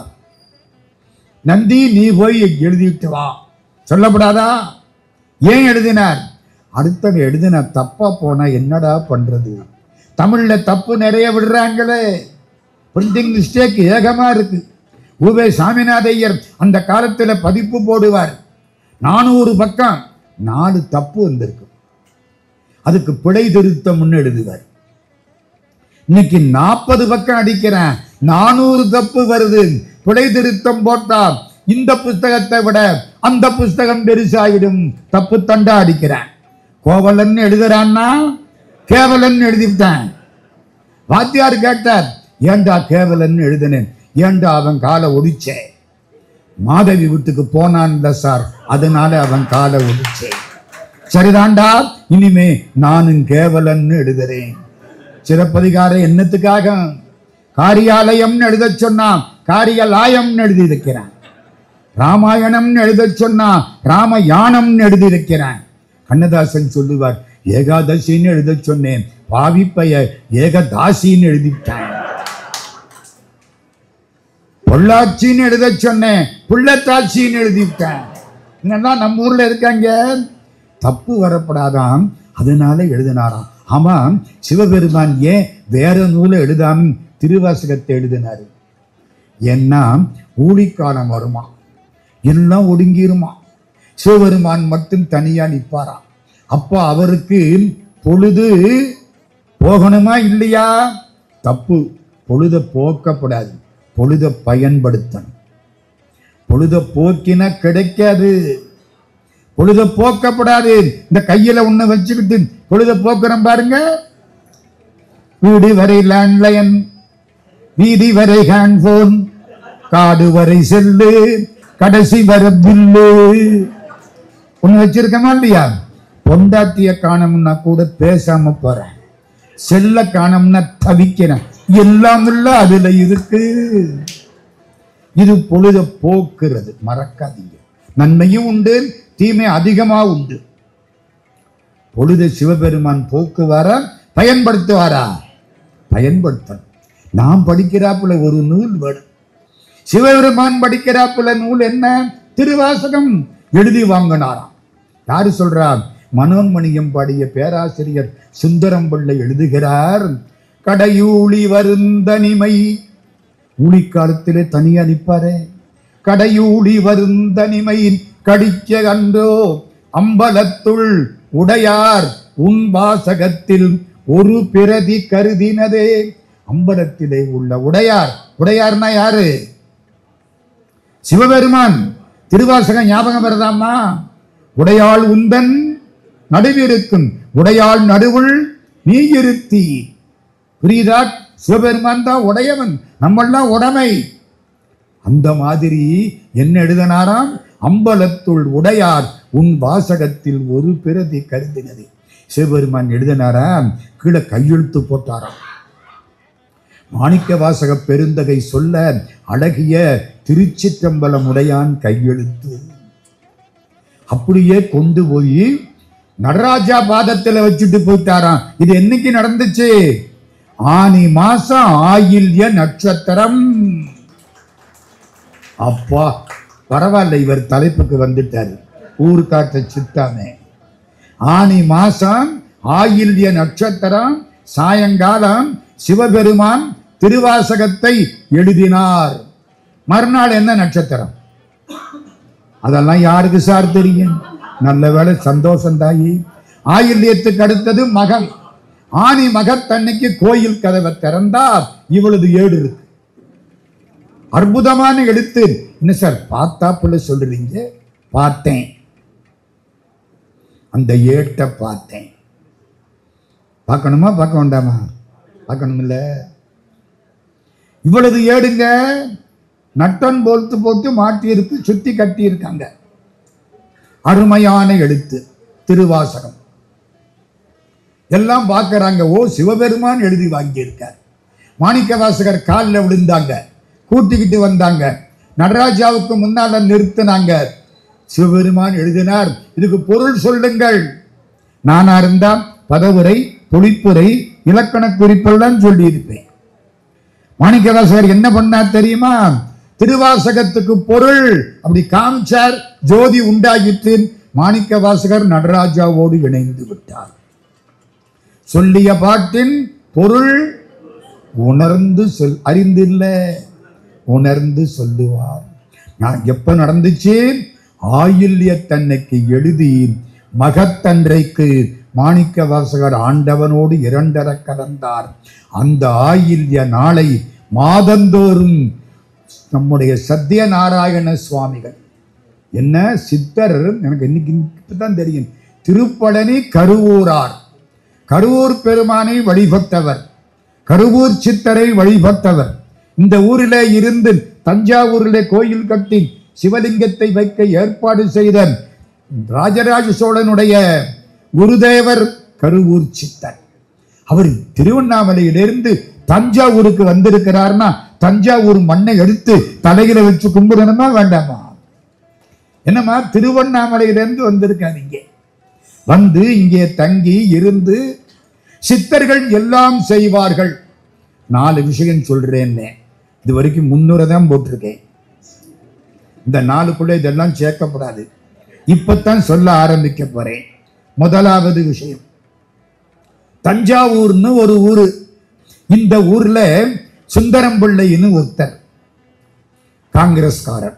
நந்தி, நீ போய் எழுதிட்டு வா சொல்லப்படாதா? ஏன் எழுதினார்? அடுத்தவங்க எழுதின தப்பா போனா என்னடா பண்றது? தமிழ்ல தப்பு நிறைய விடுறாங்களே, பிரிண்டிங் மிஸ்டேக் ஏகமா இருக்கு. உவே சாமிநாத ஐயர் அந்த காலத்துல பதிப்பு போடுவார், 400 பக்கம் 4 தப்பு வந்திருக்கு, அதுக்கு பிழை திருத்தம் எழுதுவார். இன்னைக்கு 40 பக்கம் அடிக்கிறேன், 400 தப்பு வருது, பிழை திருத்தம் போட்டா இந்த புஸ்தகத்தை விட அந்த புஸ்தகம் பெருசாயிடும், தப்பு தண்டா அடிக்கிறேன். கோவலன் எழுதுறான்னா கேவலன் எழுதிவிட்டேன். வாத்தியார் கேட்டார், ஏண்டா கேவலன் எழுதினேன்? ஏண்டா அவன் காலை ஒடிச்சே, மாதவி வீட்டுக்கு போனான்ல சார், அதனால அவன் காலை ஒடிச்சே. சரிதாண்டா, இனிமே நானும் கேவலன் எழுதுறேன். சிறப்பதிகார என்னத்துக்காக? காரியாலயம் எழுத சொன்னா காரியலாயம்னு எழுதியிருக்கிறான். ராமாயணம்னு எழுத சொன்னா ராமயானம்னு எழுதியிருக்கிறான். கண்ணதாசன் சொல்லுவார், ஏகாதசின்னு எழுத சொன்னேன், பாவிப்பைய ஏகதாசின்னு எழுதிட்டான். பொள்ளாச்சின்னு எழுத சொன்னேன், புள்ளத்தாச்சின்னு எழுதிவிட்டேன். இதெல்லாம் நம்ம ஊர்ல இருக்காங்க. தப்பு வரப்படாதான், அதனால எழுதினாராம். ஆமா, சிவபெருமான் ஏன் வேற நூலை எழுதாம திருவாசகத்தை எழுதினாரு? ஏன்னா ஊழிக்காலம் வருமா, எல்லாம் ஒடுங்கிருமா, சிவபெருமான் மட்டும் தனியா நிற்பாராம். அப்ப அவருக்கு பொழுது போகணுமா இல்லையா? தப்பு. பொழுத போக்கப்படாது, பொழுத பயன்படுத்தணும். பொழுத போக்கின கிடைக்காது, பொழுத போக்கப்படாது. இந்த கையில ஒண்ணு வச்சுக்கிட்டு பொழுத போக்குறோம் பாருங்க. வீடு வரை லேண்ட்லைன், வீதி வரை ஹேண்ட்போன், காடு வரை செல்லு, கடைசி வர பில்லு ஒண்ணு வச்சிருக்கமா இல்லையா? பொண்டாட்டிய காணம்னா கூட பேசாம போறேன், செல்ல காணம்னா தவிக்கிறேன். எல்லாம் இல்ல அதுல இருக்கு. இது பொழுத போக்குறது, மறக்காதீங்க. நன்மையும் உண்டு, தீமை அதிகமா உண்டு. பொழுத சிவபெருமான் போக்குவாரா பயன்படுத்துவாரா? பயன்படுத்தணும். நாம் படிக்கிறாப்புல ஒரு நூல் வேணும். சிவபெருமான் படிக்கிறாப்புல நூல் என்ன? திருவாசகம் எழுதி வாங்கினாராம். யாரு சொல்றார்? மனோன்மணியம் பாடிய பேராசிரியர் சுந்தரம் பிள்ளை எழுதுகிறார், கடையூழி வருந்தனிமை. ஊழிக்காலத்திலே தனியா நிற்பாரே, கடையூழி வருந்தனிமை கடிக்க கண்டோ அம்பலத்துள் உடையார் உன் வாசகத்தில் ஒரு பிரதி கருதினதே. அம்பலத்திலே உள்ள உடையார், உடையார்னா யாரு? சிவபெருமான். திருவாசகம் ஞாபகம் வருதாமா? உடையாள் உந்தன் நடுவிருக்கும், உடையாள் நடுவுள் நீ இருத்தி. புரியுதா? சிவபெருமான் தான் உடையவன், நம்மெல்லாம் உடைமை. அந்த மாதிரி என்ன எழுதினாராம்? அம்பலத்துள் உடையார் உன் வாசகத்தில் ஒரு பிரதி கருதினது. சிவபெருமான் எழுதினாராம், கீழே கையெழுத்து போட்டாராம். மாணிக்க வாசக பெருந்தகை சொல்ல அழகிய திருச்சிற்றம்பலம் உடையான் கையெழுத்து. அப்படியே கொண்டு போய் நடராஜா பாதத்துல வச்சுட்டு போயிட்டாராம். இது என்னைக்கு நடந்துச்சு? ஆனி மாசம் ஆயில்ய நட்சத்திரம். அப்பா பரவாயில்ல, இவர் தலைப்புக்கு வந்துட்டாரு. ஊருக்காற்ற சித்தாமே. ஆனி மாசம் ஆயில்ய நட்சத்திரம் சாயங்காலம் சிவபெருமான் திருவாசகத்தை எழுதினார். மறுநாள் என்ன நட்சத்திரம்? அதெல்லாம் யாருக்கு சார் தெரியும்? நல்ல வேளை, சந்தோஷம் தாயி. ஆயில்யத்துக்கு அடுத்தது மகம். ஆனி மகத்தன்னைக்கு கோயில் கதவை திறந்தார், இவளது ஏடு இருக்கு. அற்புதமான எழுத்து. என்ன சார் பார்த்தாப்புல சொல்றீங்க? பார்த்தேன், அந்த ஏட்டை பார்த்தேன். பார்க்கணுமா பார்க்க வேண்டாமா? பார்க்கணும் இல்ல? இவ்வளவு ஏடுங்க, நட்டன் போல்த்து போட்டு மாட்டி இருக்கு, சுத்தி கட்டி இருக்காங்க. அருமையான எழுத்து திருவாசகம். எல்லாம் பார்க்கறாங்க. ஓ, சிவபெருமான் எழுதி வாங்கி இருக்கார். மாணிக்க வாசகர் காலில் விழுந்தாங்க, கூட்டிக்கிட்டு வந்தாங்க, நடராஜாவுக்கு முன்னால நிறுத்தினாங்க. சிவபெருமான் எழுதினார், இதுக்கு பொருள் சொல்லுங்கள். நானா இருந்தா பதவுரை, பொழிப்புரை, இலக்கண குறிப்பெல்லாம் சொல்லி இருப்பேன். மாணிக்க வாசகர் என்ன பண்ணார் தெரியுமா? திருவாசகத்துக்கு பொருள் அப்படி காமிச்சார். ஜோதி உண்டாயிற்று. மாணிக்க வாசகர் நடராஜாவோடு இணைந்து விட்டார். சொல்லிய பாட்டின் பொருள் உணர்ந்து அறிந்தில்ல, உணர்ந்து சொல்லுவார். நான் எப்ப நடந்துச்சு? ஆயில்யத்தன்னைக்கு எழுதி மகத்தன்றைக்கு மாணிக்க வாசகர் ஆண்டவனோடு இரண்டர கலந்தார். அந்த ஆயில்ய நாளை மாதந்தோறும் நம்முடைய சத்யநாராயண சுவாமிகள், என்ன சித்தர், எனக்கு இன்னைக்கு தான் தெரியும், திருப்பழனி கருவூரார், கருவூர் பெருமானை வழிபட்டவர், கருவூர் சித்தரை வழிபட்டவர். இந்த ஊரிலே இருந்து தஞ்சாவூரிலே கோயில் கட்டி சிவலிங்கத்தை வைக்க ஏற்பாடு செய்த ராஜராஜ சோழனுடைய குருதேவர் கருவூர் சித்தர். அவர் திருவண்ணாமலையிலிருந்து தஞ்சாவூருக்கு வந்திருக்கிறார்னா தஞ்சாவூர் மண்ணை எடுத்து தலையில வச்சு கும்பிடணுமா வேண்டாமா? என்னம்மா திருவண்ணாமலையிலிருந்து வந்திருக்காதீங்க, வந்து இங்கே தங்கி இருந்து சித்தர்கள் எல்லாம் செய்வார்கள். 4 விஷயம் சொல்றேன்னு இது வரைக்கும் 300 தான் போட்டிருக்கேன். இந்த 4க்குள்ள இதெல்லாம் சேர்க்கப்படாது. இப்பத்தான் சொல்ல ஆரம்பிக்க போறேன். முதலாவது விஷயம், தஞ்சாவூர்னு ஒரு ஊரு. இந்த ஊர்ல சுந்தரம் பிள்ளைன்னு ஒருத்தர் காங்கிரஸ்காரர்,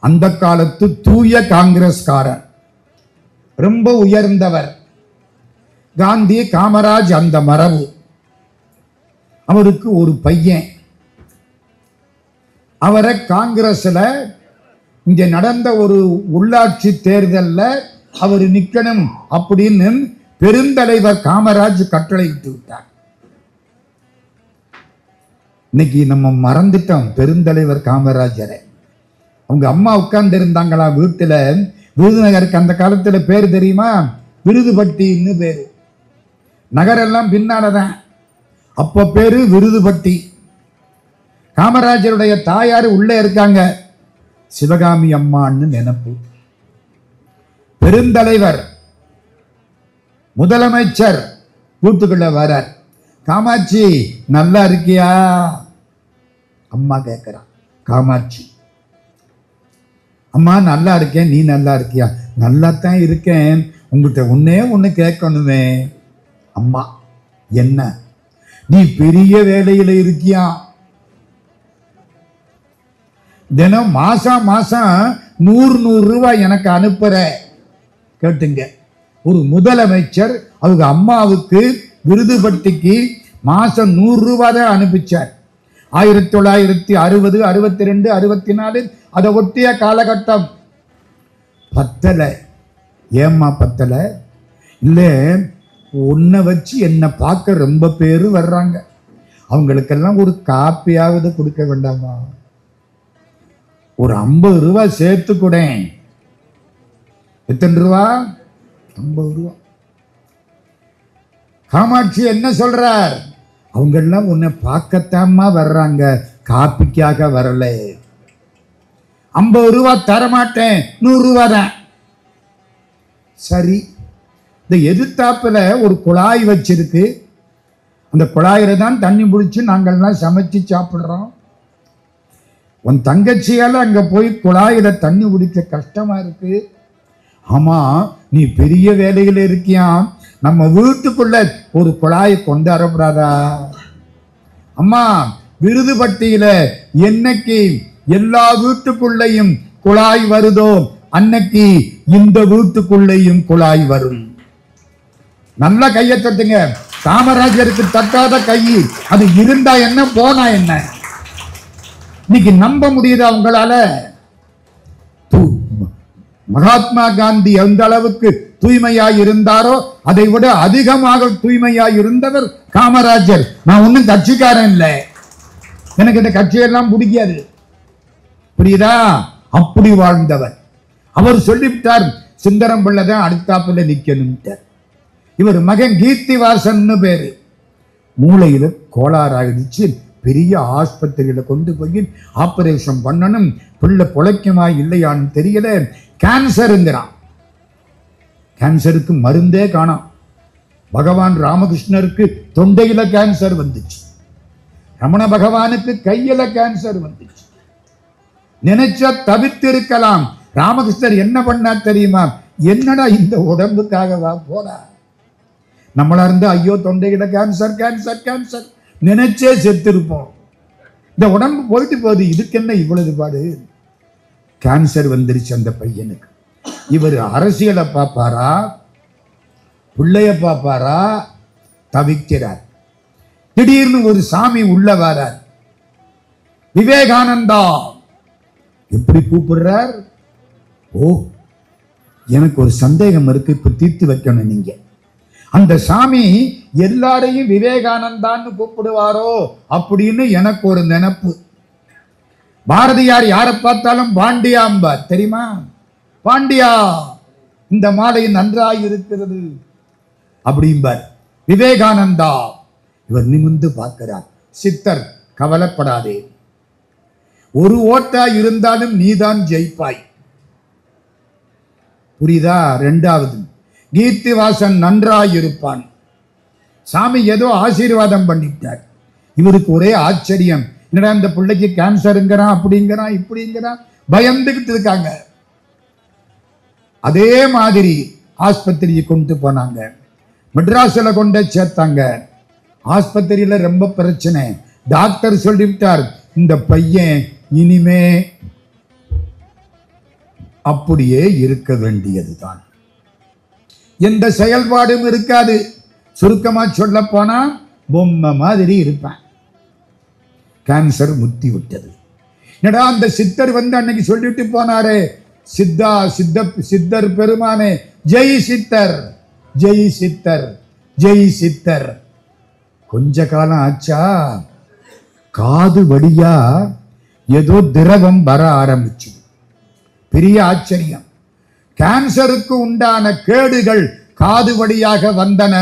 அந்த காலத்து தூய காங்கிரஸ்காரர், ரொம்ப உயர்ந்தவர். காந்தி காமராஜ் அந்த மரபு. அவருக்கு ஒரு பையன், அவரை காங்கிரஸ்ல இங்க நடந்த ஒரு உள்ளாட்சி தேர்தல்ல அவர் நிக்கணும் அப்படின்னு பெருந்தலைவர் காமராஜ் கட்டளையிட்டு விட்டார். இன்னைக்கு நம்ம மறந்துட்டோம் பெருந்தலைவர் காமராஜரை. அவங்க அம்மா உட்கார்ந்து இருந்தாங்களா வீட்டுல. விருதுநகருக்கு அந்த காலத்துல பேர் தெரியுமா? விருதுபட்டின்னு பேரு. நகரெல்லாம் பின்னாலதான். அப்ப பேரு விருதுபட்டி. காமராஜருடைய தாயார் உள்ளே இருக்காங்க, சிவகாமி அம்மான்னு நினைப்பு. பெருந்தலைவர் முதலமைச்சர் வீட்டுக்குள்ள வரார். காமாட்சி நல்லா இருக்கியா? அம்மா கேட்கிறான். காமாட்சி, அம்மா நல்லா இருக்கேன், நீ நல்லா இருக்கியா? நல்லாத்தான் இருக்கேன், உங்ககிட்ட ஒண்ணு கேட்கணுமே. அம்மா, என்ன? நீ பெரிய வேலையில இருக்கியா? தினம் மாசம் 100 ரூபாய் எனக்கு அனுப்புற. கேட்டுங்க, ஒரு முதலமைச்சர் அவங்க அம்மாவுக்கு விருதுபட்டிக்கு மாசம் 100 ரூபாய் தான் அனுப்பிச்சார். 1960, 62, 64 அதை ஒட்டிய காலகட்டம். பத்தல. ஏம்மா பத்தல? இல்ல, உன்னை வச்சு என்னை பார்க்க ரொம்ப பேரு வர்றாங்க, அவங்களுக்கெல்லாம் ஒரு காப்பியாவது கொடுக்க வேண்டாமா? ஒரு 50 ரூபாய் சேர்த்து கூட. எத்தனை ரூபா? 50 ரூபா. காமாட்சி என்ன சொல்றார்? அவங்க எல்லாம் உன்னை பார்க்கத்தாமா வர்றாங்க, காப்பிக்காக வரல. 50 ரூபாய் தரமாட்டேன், 100 ரூபாய் தான். சரி, இந்த எதிர்த்தாப்புல ஒரு குழாய் வச்சிருக்கு, அந்த குழாயில தான் தண்ணி பிடிச்சி நாங்கள்லாம் சமைச்சு சாப்பிடுறோம். உன் தங்கச்சியால அங்க போய் குழாயில தண்ணி குடிக்க கஷ்டமா இருக்கு. ஆமா, நீ பெரிய வேலையில இருக்கியா, நம்ம வீட்டுக்குள்ள ஒரு குழாயை கொண்டு வரப்படாதா? அம்மா, விருதுபட்டியில என்னைக்கு எல்லா வீட்டுக்குள்ளையும் குழாய் வருதோ அன்னைக்கு இந்த வீட்டுக்குள்ளையும் குழாய் வரும். நல்ல கையை தட்டுங்க. காமராஜருக்கு தட்டாத கை அது இருந்தா என்ன, போனா என்ன? இன்னைக்கு நம்ப முடியுதா உங்களால? மகாத்மா காந்தி எந்த அளவுக்கு தூய்மையாய் இருந்தாரோ அதை விட அதிகமாக தூய்மையாய் இருந்தவர் காமராஜர். நான் ஒன்னும் கட்சிக்காரன் இல்லை, எனக்கு இந்த கட்சியெல்லாம் பிடிக்காது, புரியுதா? அப்படி வாழ்ந்தவர். அவர் சொல்லிவிட்டார், சுந்தரம் பிள்ளை தான் அடுத்தாப்புல நிக்கணும். இவர் மகன் கீர்த்திவாசன் பேரு. மூளையில கோளாறு ஆயிடுச்சு, பெரிய ஆஸ்பத்திரியில கொண்டு போய் ஆபரேஷன் பண்ணணும். பிள்ளை பொழைக்குமா இல்லையான்னு தெரியல. கேன்சருங்கிறான். கேன்சருக்கு மருந்தே காணோம். பகவான் ராமகிருஷ்ணருக்கு தொண்டையில கேன்சர் வந்துச்சு, ரமண பகவானுக்கு கையில கேன்சர் வந்துச்சு. நினைச்சா தவிர்த்து இருக்கலாம். ராமகிருஷ்ணர் என்ன பண்ணா தெரியுமா? என்னடா இந்த உடம்புக்காகவா போடா, நம்மளா இருந்து ஐயோ தொண்டையில கேன்சர் கேன்சர் கேன்சர் நினைச்சே செத்துருப்போம். இந்த உடம்பு போயிட்டு போகுது, இதுக்கு என்ன இவ்வளவு பாடு? கேன்சர் வந்துருச்சு அந்த பையனுக்கு. இவர் அரசியலை பார்ப்பாரா, பிள்ளைய பார்ப்பாரா? தவிக்கிறார். திடீர்னு ஒரு சாமி உள்ள வரார். விவேகானந்தா எப்படி கூப்பிடுறார்? ஓ, எனக்கு ஒரு சந்தேகம் இருக்கு, இப்ப தீர்த்து வைக்கணும். நீங்க அந்த சாமி எல்லாரையும் விவேகானந்தான்னு கூப்பிடுவாரோ அப்படின்னு எனக்கு ஒரு நினைப்பு. பாரதியார் யாரை பார்த்தாலும் பாண்டியாம்பார், தெரியுமா? பாண்டியா, இந்த மாலை நன்றாய் இருக்கிறது அப்படிம்பார். விவேகானந்தா இவர் நிமிர்ந்து பார்க்கிறார். சித்தர் கவலைப்படாதே, ஒரு ஓட்டா இருந்தாலும் நீதான் ஜெயிப்பாய். புரியுதா? ரெண்டாவது, கீர்த்திவாசன் நன்றாயிருப்பான். சாமி ஏதோ ஆசீர்வாதம் பண்ணிட்டார். இவருக்கு ஒரே ஆச்சரியம், என்னடா இந்த பிள்ளைக்கு கேன்சருங்கிறான், அப்படிங்கிறான், இப்படிங்கிறான், பயந்துகிட்டு இருக்காங்க. அதே மாதிரி ஆஸ்பத்திரியை கொண்டு போனாங்க. மெட்ராஸில் கொண்டு சேர்த்தாங்க. ஆஸ்பத்திரியில ரொம்ப பிரச்சனை. டாக்டர் சொல்லிவிட்டார், இந்த பையன் இனிமே அப்படியே இருக்க வேண்டியதுதான், எந்த செயல்பாடும் இருக்காது. சுருக்கமா சொல்ல போனா பொம்மை மாதிரி இருப்பேன். கேன்சர் முத்தி விட்டது. என்னடா அந்த சித்தர் வந்து அன்னைக்கு சொல்லிட்டு போனாரே, சித்தர் பெருமானே, ஜெய் சித்தர், ஜெய் சித்தர், ஜெய் சித்தர். கொஞ்ச காலம் ஆச்சா, காது வழியா ஏதோ திரவம் வர ஆரம்பிச்சு. பெரிய ஆச்சரியம். கேன்சருக்கு உண்டான கேடுகள் காது வழியாக வந்தன.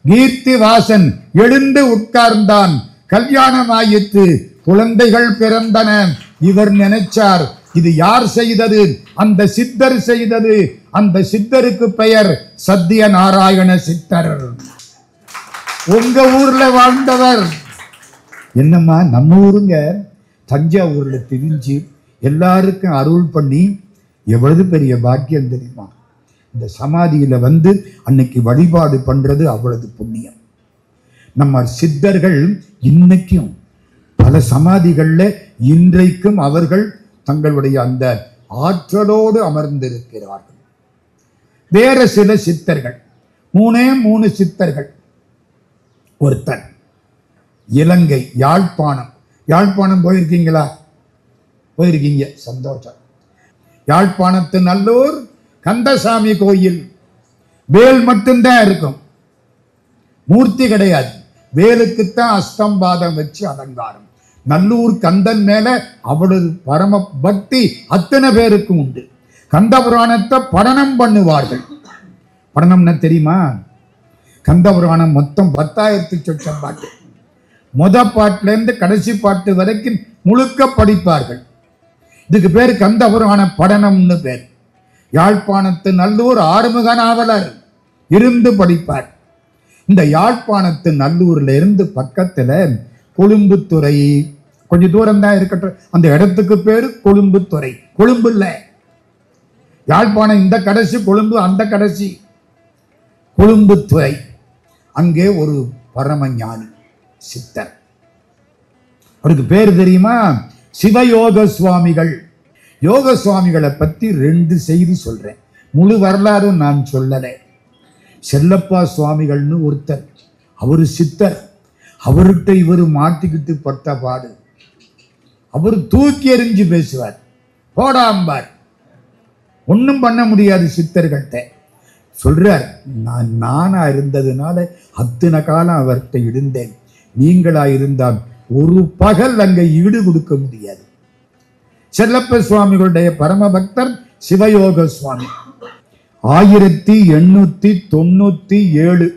கீர்த்திவாசன் எழுந்து உட்கார்ந்தான். கல்யாணம் ஆயிற்று, குழந்தைகள் பிறந்தன. இவர் நினைச்சார், இது யார் செய்தது? அந்த சித்தர் செய்தது. அந்த சித்தருக்கு பெயர் சத்யநாராயண சித்தர். உங்க ஊர்ல வாழ்ந்தவர். என்னம்மா நம்ம ஊருங்க, தஞ்சாவூர்ல திரிஞ்சு எல்லாருக்கும் அருள் பண்ணி எவ்வளவு பெரிய பாக்கியம் தெரியுமா? இந்த சமாதியில வந்து அன்னைக்கு வழிபாடு பண்றது அவ்வளவு புண்ணியம். நம்ம சித்தர்கள் இன்னைக்கும் பல சமாதிகள்ல இன்றைக்கும் அவர்கள் தங்களுடைய அந்த ஆற்றலோடு அமர்ந்திருக்கிறார்கள். வேற சில சித்தர்கள், மூணு சித்தர்கள். ஒருத்தர் இலங்கை யாழ்ப்பாணம். யாழ்ப்பாணம் போயிருக்கீங்களா? போயிருக்கீங்க, சந்தோஷம். யாழ்ப்பாணத்து நல்லூர் கந்தசாமி கோயில் வேல் மட்டும்தான் இருக்கும், மூர்த்தி கிடையாது. வேலுக்குத்தான் அஸ்தம்பாதம் வச்சு அலங்காரம். நல்லூர் கந்தன் மேல அவ்வளவு பரம பக்தி அத்தனை பேருக்கும் உண்டு. கந்த புராணத்தை படனம் பண்ணுவார்கள். படனம்னா தெரியுமா? கந்த புராணம் மொத்தம் 10,000 சொச்சம் பாட்டு. முத பாட்டுல இருந்து கடைசி பாட்டு வரைக்கும் முழுக்க படிப்பார்கள். இதுக்கு பேர் கந்த புராண படனம்னு பேர். யாழ்ப்பாணத்து நல்லூர் ஆறுமுக நாவலர் இருந்து படிப்பார். இந்த யாழ்ப்பாணத்து நல்லூர்ல இருந்து பக்கத்துல கொழும்புத்துறை, கொஞ்ச தூரம் தான் இருக்கட்டும், அந்த இடத்துக்கு பேரு கொழும்புத்துறை. கொழும்பு இல்ல, யாழ்ப்பாணம் இந்த கடைசி, கொழும்பு அந்த கடைசி. கொழும்புத்துறை, அங்கே ஒரு பரமஞானி சித்தர். அவருக்கு பேர் தெரியுமா? சிவயோக சுவாமிகள். யோக சுவாமிகளை பத்தி 2 செய்தி சொல்றேன். முழு வரலாறும் நான் சொல்லலை. செல்லப்பா சுவாமிகள்னு ஒருத்தர், அவரு சித்தர். அவர்கிட்ட இவரு மாட்டிக்கிட்டு பட்ட பாடு. அவர் தூக்கி எறிஞ்சு பேசுவார், போடாம்பார், ஒன்றும் பண்ண முடியாது சித்தர்கள்ட்ட. சொல்றார், நானா இருந்ததுனால அத்தனை காலம் அவர்கிட்ட இருந்தேன். நீங்களா இருந்தால் ஒரு பகல் அங்க ஈடு கொடுக்க முடியாது. செல்லப்ப சுவாமிகளுடைய பரம பக்தர் சிவயோக சுவாமி. 1897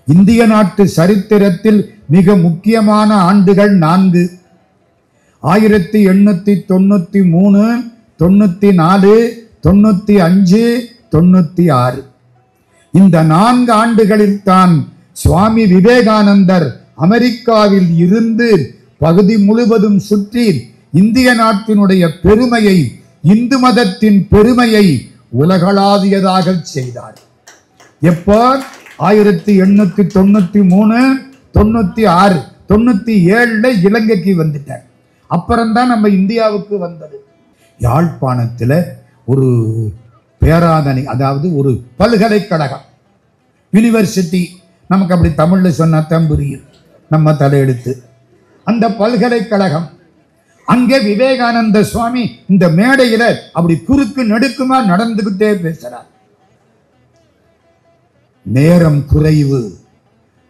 இந்திய நாட்டு சரித்திரத்தில் மிக முக்கியமான ஆண்டுகள் 4. 1893, 94, 95, 96. இந்த 4 ஆண்டுகளில் தான் சுவாமி விவேகானந்தர் அமெரிக்காவில் இருந்து பகுதி முழுவதும் சுற்றி இந்திய நாட்டினுடைய பெருமையை, இந்து மதத்தின் பெருமையை உலகளாவியதாக செய்தார். எப்போ? 1893, 96, 97 இலங்கைக்கு வந்துட்டார். அப்புறம்தான் நம்ம இந்தியாவுக்கு வந்தது. யாழ்ப்பாணத்தில் ஒரு பேராதனை, அதாவது ஒரு பல்கலைக்கழகம், யூனிவர்சிட்டி, நமக்கு அப்படி தமிழ்ல சொன்னா தான் புரியும், நம்ம தலையெடுத்து. அந்த பல்கலைக்கழகம், அங்கே விவேகானந்த சுவாமி இந்த மேடையில அப்படி குறுக்கு நெடுக்குமா நடந்துகிட்டே பேசுறார். நேரம் குறைவு,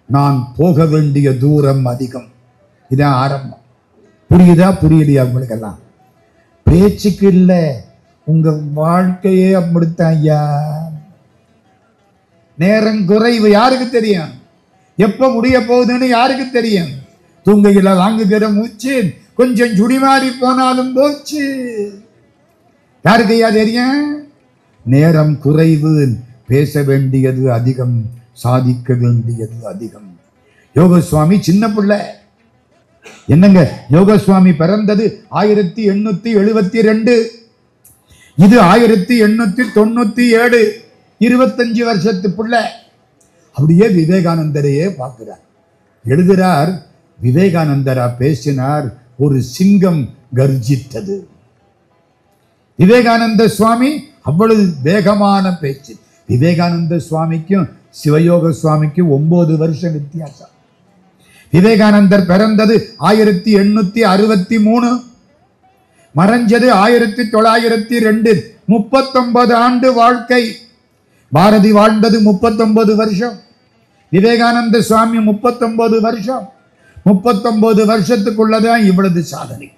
நான் போக வேண்டிய தூரம் அதிகம். இதான் ஆரம்பம். புரியுதா? புரியலையா உங்களுக்கெல்லாம்? பேச்சுக்கு இல்லை, உங்க வாழ்க்கையே அப்படித்தான் ஐயா. நேரம் குறைவு. யாருக்கு தெரியும்? எப்ப முடிய போகுதுன்னு யாருக்கு தெரியும்? தூங்கையில வாங்குகிற மூச்சு கொஞ்சம் சுடிமாறி போனாலும் போச்சு. யாருக்கு ஐயா தெரியும்? நேரம் குறைவு, பேச வேண்டியது அதிகம், சாதிக்க வேண்டியது அதிகம். யோகசுவாமி சின்ன பிள்ளை. என்னங்க, யோகசுவாமி பிறந்தது 1872, இது 1897, 25 வருஷத்து பிள்ளை. அப்படியே விவேகானந்தரையே பார்க்கிறார். எழுதுறார், விவேகானந்தரா பேசினார், ஒரு சிங்கம் கர்ஜித்தது. விவேகானந்த சுவாமி அவ்வளவு வேகமான பேச்சு. விவேகானந்த சுவாமிக்கும் சிவயோக சுவாமிக்கும் 9 வருஷம் வித்தியாசம். விவேகானந்தர் பிறந்தது 1863, மறைஞ்சது 1902. 39 ஆண்டு வாழ்க்கை. பாரதி வாழ்ந்தது 39 வருஷம், விவேகானந்த சுவாமி 39 வருஷம். 39 வருஷத்துக்குள்ளதான் இவ்வளவு சாதனை.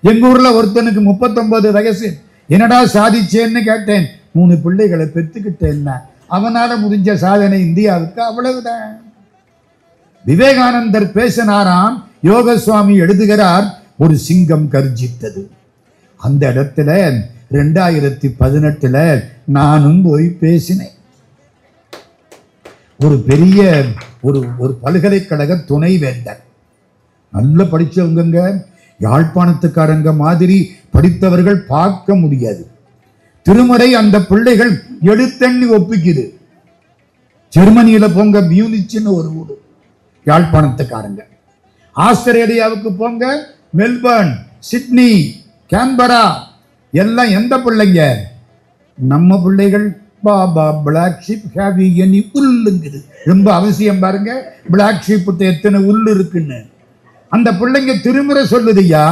எங்க ஊர்ல ஒருத்தனுக்கு 39 வயசு. என்னடா சாதிச்சேன்னு கேட்டேன். 3 பிள்ளைகளை பெற்றுக்கிட்டேன். அவனால முடிஞ்ச சாதனை இந்தியாவுக்கு அவ்வளவுதான். விவேகானந்தர் பேசினாராம். யோக சுவாமி எழுதுகிறார், ஒரு சிங்கம் கர்ஜித்தது. அந்த இடத்துல 2018 நானும் போய் பேசினேன். ஒரு பெரிய ஒரு பல்கலைக்கழக துணைவேந்தர், நல்ல படிச்சவங்க, யாழ்ப்பாணத்துக்காரங்க மாதிரி படித்தவர்கள் பார்க்க முடியாது. திருமுறை அந்த பிள்ளைகள் எடுத்தண்ணி ஒப்பிக்குது. ஜெர்மனியில போங்க, மியூனிச்னு ஒரு ஊரு, யாழ்ப்பாணத்துக்காரங்க. ஆஸ்திரேலியாவுக்கு போங்க, மெல்பர்ன், சிட்னி, கேன்பரா, எல்லாம் எந்த பிள்ளைங்க? நம்ம பிள்ளைகள். Baba black sheep have any உள்ளுங்குது. ரொம்ப அவசியம் பாருங்க, பிளாக் ஷீப்புக்கு எத்தனை உள் இருக்குன்னு. அந்த பிள்ளைங்க திருமுறை சொல்லுதுயா.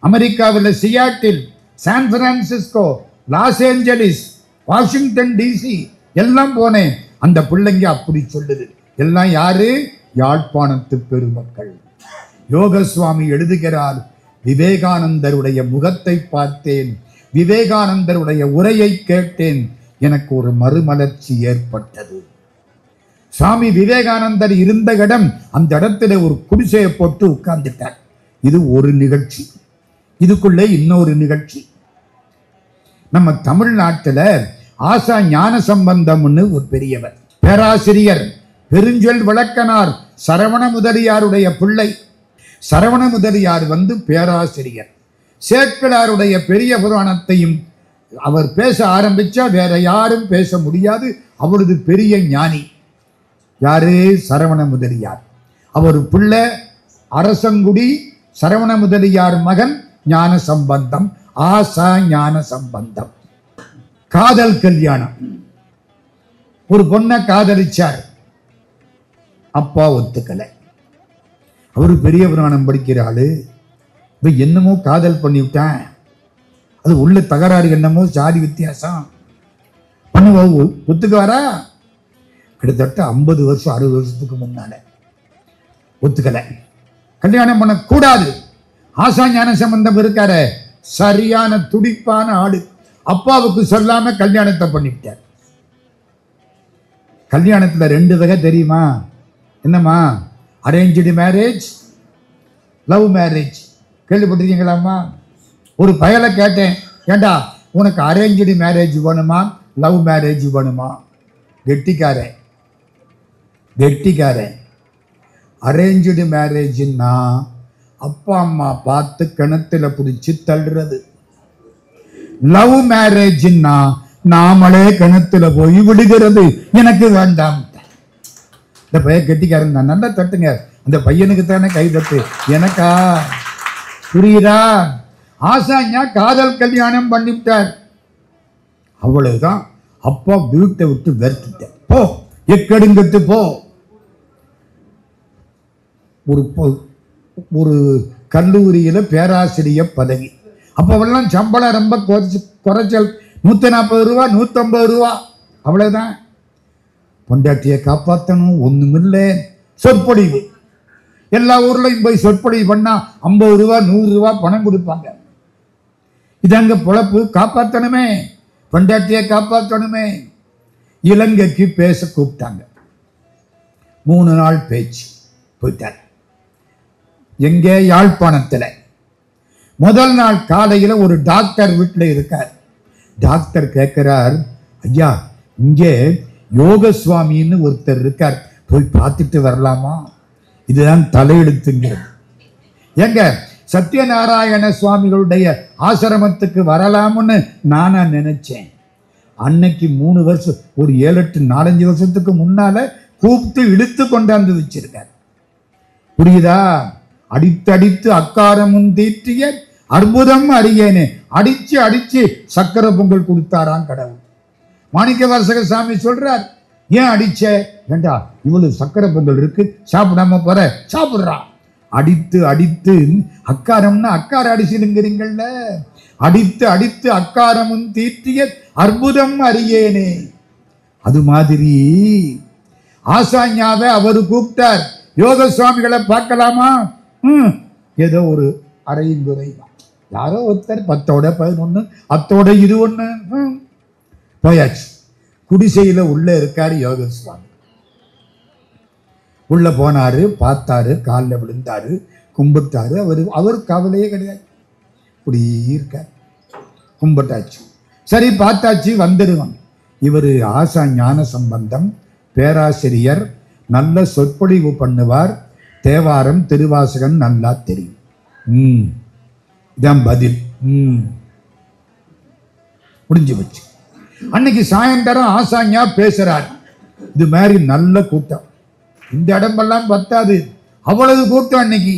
அமெரிக்காவில் Seattle, San Francisco, Los Angeles, Washington DC எல்லாம் போனேன். அந்த பிள்ளைங்க அப்படி சொல்லுது. எல்லாம் யாரு? யாழ்ப்பாணத்து பெருமக்கள். யோகசுவாமி எழுதுகிறார், விவேகானந்தருடைய முகத்தை பார்த்தேன், விவேகானந்தருடைய உரையை கேட்டேன், எனக்கு ஒரு மறுமலர்ச்சி ஏற்பட்டது. சுவாமி விவேகானந்தர் இருந்த இடம், அந்த இடத்துல ஒரு குடிசையை போட்டு உட்கார்ந்துட்டார். இது ஒரு நிகழ்ச்சி. இதுக்குள்ளே இன்னொரு நிகழ்ச்சி. நம்ம தமிழ்நாட்டில் ஆசா ஞான சம்பந்தம்னு ஒரு பெரியவர், பேராசிரியர், பெருஞ்சொல் விளக்கனார் சரவண முதலியாருடைய பிள்ளை. சரவண முதலியார் பேராசிரியர். சேக்கிழாருடைய பெரிய புராணத்தையும் அவர் பேச ஆரம்பிச்சா வேற யாரும் பேச முடியாது. அவரது பெரிய ஞானி யாரு? சரவண முதலியார். அவர் பிள்ளை அரசங்குடி, சரவண முதலியார் மகன் ஞான சம்பந்தம், ஆசா ஞான சம்பந்தம். காதல் கல்யாணம். ஒரு பொண்ணை காதலிச்சார், அப்பா ஒத்துக்கலை. அவரு பெரிய புராணம் படிக்கிறாள். என்னமோ காதல் பண்ணிவிட்டேன், அது உள்ள தகராறு, என்னமோ ஜாதி வித்தியாசம் பண்ணுவா, ஒத்துக்குவாரா? கிட்டத்தட்ட 50 வருஷம் 60 வருஷத்துக்கு முன்னால ஒத்துக்கலை. கல்யாணம் பண்ண கூடாது. ஆசா ஞான சம்பந்தம் இருக்காரு, சரியான துடிப்பான ஆளு. அப்பாவுக்கு சொல்லாம கல்யாணத்தை பண்ணிவிட்டார். கல்யாணத்துல 2 வகை தெரியுமா? என்னம்மா? Arrange marriage, love marriage. கேள்விப்பட்டிருக்கீங்களாம்மா? ஒரு பயலை கேட்டேன், ஏண்டா உனக்கு அரேஞ்சு மேரேஜ் வேணுமா லவ் மேரேஜ் வேணுமா? கெட்டிக்காரன். அரேஞ்சு மேரேஜ்னா அப்பா அம்மா பார்த்து கிணத்துல பிடிச்சி தள்ளுறது. லவ் மேரேஜ்னா நாமளே கிணத்துல போய் விடுகிறது. எனக்கு வேண்டாம். இந்த பையன் கெட்டிக்காரன் தான். நல்லா தட்டுங்க, அந்த பையனுக்கு தானே கை தட்டு, எனக்கா? புரியுதா? ஆசாஞா காதல் கல்யாணம் பண்ணிவிட்டார். அவ்வளவுதான். அப்பா வீட்டை விட்டு வெறுத்துட்டார். போ, எக்கடுங்கத்து போ. ஒரு கல்லூரியில பேராசிரியர் பதவி. அப்பவெல்லாம் சம்பளம் ரொம்ப குறைச்சல், 140 ரூபா, 150 ரூபா, அவ்வளவுதான். பொண்டாட்டியை காப்பாற்றணும், ஒண்ணுமில்லை. சொற்பொழிவு, எல்லா ஊர்லயும் போய் சொற்பொழிவு பண்ணா 50 ரூபா 100 ரூபா பணம் கொடுப்பாங்க. இதாங்க பொழப்பு. காப்பாற்றணுமே, பொண்டாட்டியை காப்பாற்றணுமே. இலங்கைக்கு பேச கூப்பிட்டாங்க. 3 நாள் பேச்சு. போயிட்டார். எங்கே? யாழ்ப்பாணத்தில். முதல் நாள் காலையில் ஒரு டாக்டர் வீட்டில் இருக்கார். டாக்டர் கேட்கிறார், ஐயா இங்கே யோக சுவாமின்னு ஒருத்தர் இருக்கார், போய் பார்த்துட்டு வரலாமா? இதுதான் தலையெழுத்துங்கிறது. எங்க சத்யநாராயண சுவாமிகளுடைய ஆசிரமத்துக்கு வரலாம்னு நானா நினைச்சேன். அன்னைக்கு 3 வருஷம், ஒரு 7-8 4-5 வருஷத்துக்கு முன்னால கூப்பிட்டு இழுத்து கொண்டாந்து வச்சிருக்கார். புரியுதா? அடித்தடித்து அக்காரமும் தீற்றிய அற்புதம் அறியேனே, அடிச்சு அடிச்சு சக்கரை பொங்கல் கொடுத்தாராம் கடவுள். மாணிக்க வாசக சாமி சொல்றார், ஏன் அடிச்ச? ஏண்டா இவ்வளவு சக்கரை பொங்கல் இருக்கு, சாப்பிடாம போற, சாப்பிடுறான். அடித்து அடித்து அக்காரம்னா அக்கார அடிச்சுங்கிறீங்கள்ல, அடித்து அடித்து அக்காரமும் தீற்றிய அற்புதம் அறியேனே. அது மாதிரி ஆசாஞாவை அவரு கூப்பிட்டார், யோக சுவாமிகளை பார்க்கலாமா? ஏதோ ஒரு அறையும் குறைவா, யாரோ ஒருத்தர் 10ஓட 11 அத்தோட இது 1 போயாச்சு. குடிசையில உள்ள இருக்காரு யோக சுவாமி. உள்ள போனாரு, பார்த்தாரு, காலில் விழுந்தாரு, கும்பிட்டாரு. அவர் கவலையே கிடையாது, இப்படி இருக்கார். கும்பிட்டாச்சு, சரி பார்த்தாச்சு, வந்துடுவாங்க. இவர் ஆசா ஞான சம்பந்தம் பேராசிரியர், நல்ல சொற்பொழிவு பண்ணுவார், தேவாரம் திருவாசகம் நல்லா தெரியும். இதான் பதில். முடிஞ்சு வச்சு. அன்னைக்கு சாயந்தரம் ஆசாஞா பேசுறார். இது மாதிரி நல்ல கூட்டம், இந்த இடமெல்லாம் பத்தாது, அவ்வளவு கூட்டம். அன்னைக்கு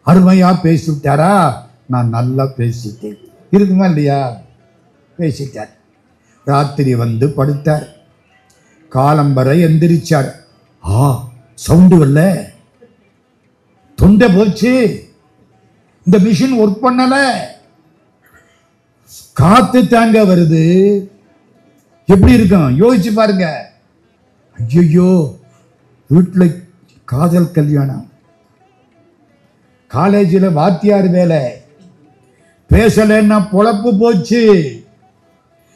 அருமையா பேசிவிட்டாரா? நான் நல்லா பேசிட்டேன், இருக்குமா இல்லையா? பேசிட்டார். ராத்திரி வந்து படுத்தார், காலம்பரை எந்திரிச்சார். சவுண்டு வரல, தொண்டை போச்சு, இந்த மிஷின் ஒர்க் பண்ணல, காத்து தாங்க வருது. எப்படி இருக்கும் யோசிச்சு பாருங்க. ஐயோ, வீட்டுல காதல் கல்யாணம், காலேஜில் வாத்தியார் வேலை, பேசலன்னா பொழப்பு போச்சு.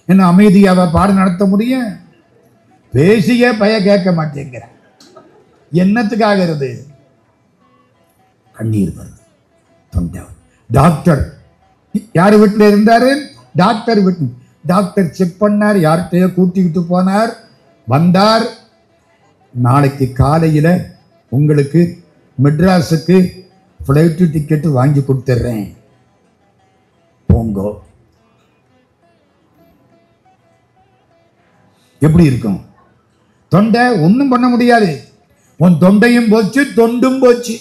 என்ன அமைதியாவ பாடம் நடத்த முடியும்? பேசியே பய கேட்க மாட்டேங்கிற, என்னத்துக்காகிறது? கண்ணீர் வருது, தொண்டை. டாக்டர் யார் வீட்டில் இருந்தாரு? டாக்டர் வீட்டு. டாக்டர் செக் பண்ணார், யார்கிட்டயோ கூட்டிக்கிட்டு போனார், வந்தார். நாளைக்கு காலையில் உங்களுக்கு மெட்ராஸுக்கு ஃப்ளைட்டு டிக்கெட்டு வாங்கி கொடுத்துட்றேன், போங்கோ. எப்படி இருக்கும்? தொண்டை ஒன்றும் பண்ண முடியாது. உன் தொண்டையும் போச்சு, தொண்டும் போச்சு,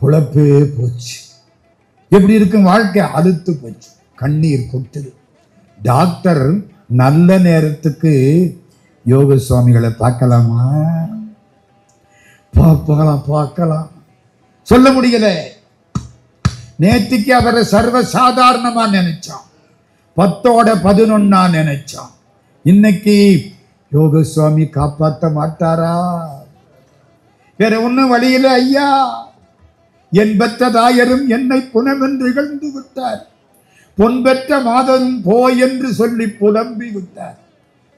புழப்பே போச்சு. எப்படி இருக்கும் வாழ்க்கை? அழுத்து போச்சு, கண்ணீர் கொட்டுது. டாக்டர் நல்ல நேரத்துக்கு யோக சுவாமிகளை பார்க்கலாமா? பார்க்கலாம், சொல்ல முடியல. நேற்றுக்கு அவரை சர்வ சாதாரணமா நினைச்சான், 10ஓட 11 நினைச்சான். இன்னைக்கு யோக சுவாமி காப்பாற்ற மாட்டாரா? வேற ஒன்னும் வழியில. ஐயா, என் பெற்ற தாயரும் என்னை புனமென்று இகழ்ந்து விட்டார், பொன் பெற்ற மாதரும் போய் என்று சொல்லி புலம்பி விட்டார்,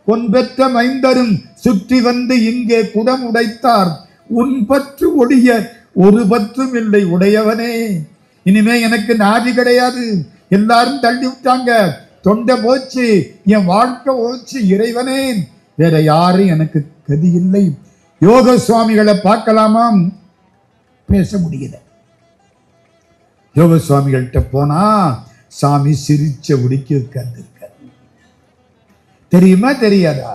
பொன் பெற்ற மைந்தரும் சுற்றி வந்து இங்கே குடம் உடைத்தார், உன் பற்று ஒழிய ஒரு பற்றும் இல்லை உடையவனே. இனிமே எனக்கு நாதி கிடையாது, எல்லாரும் தள்ளி விட்டாங்க, தொண்டை போச்சு, என் வாழ்க்கை போச்சு, இறைவனே வேற யாரும் எனக்கு கதி இல்லை. யோக சுவாமிகளை பார்க்கலாமாம், பேச முடியல. யோக சுவாமிகள்கிட்ட போனா சாமி சிரிச்ச உடிக்க உட்கார்ந்து இருக்க. தெரியுமா தெரியாதா?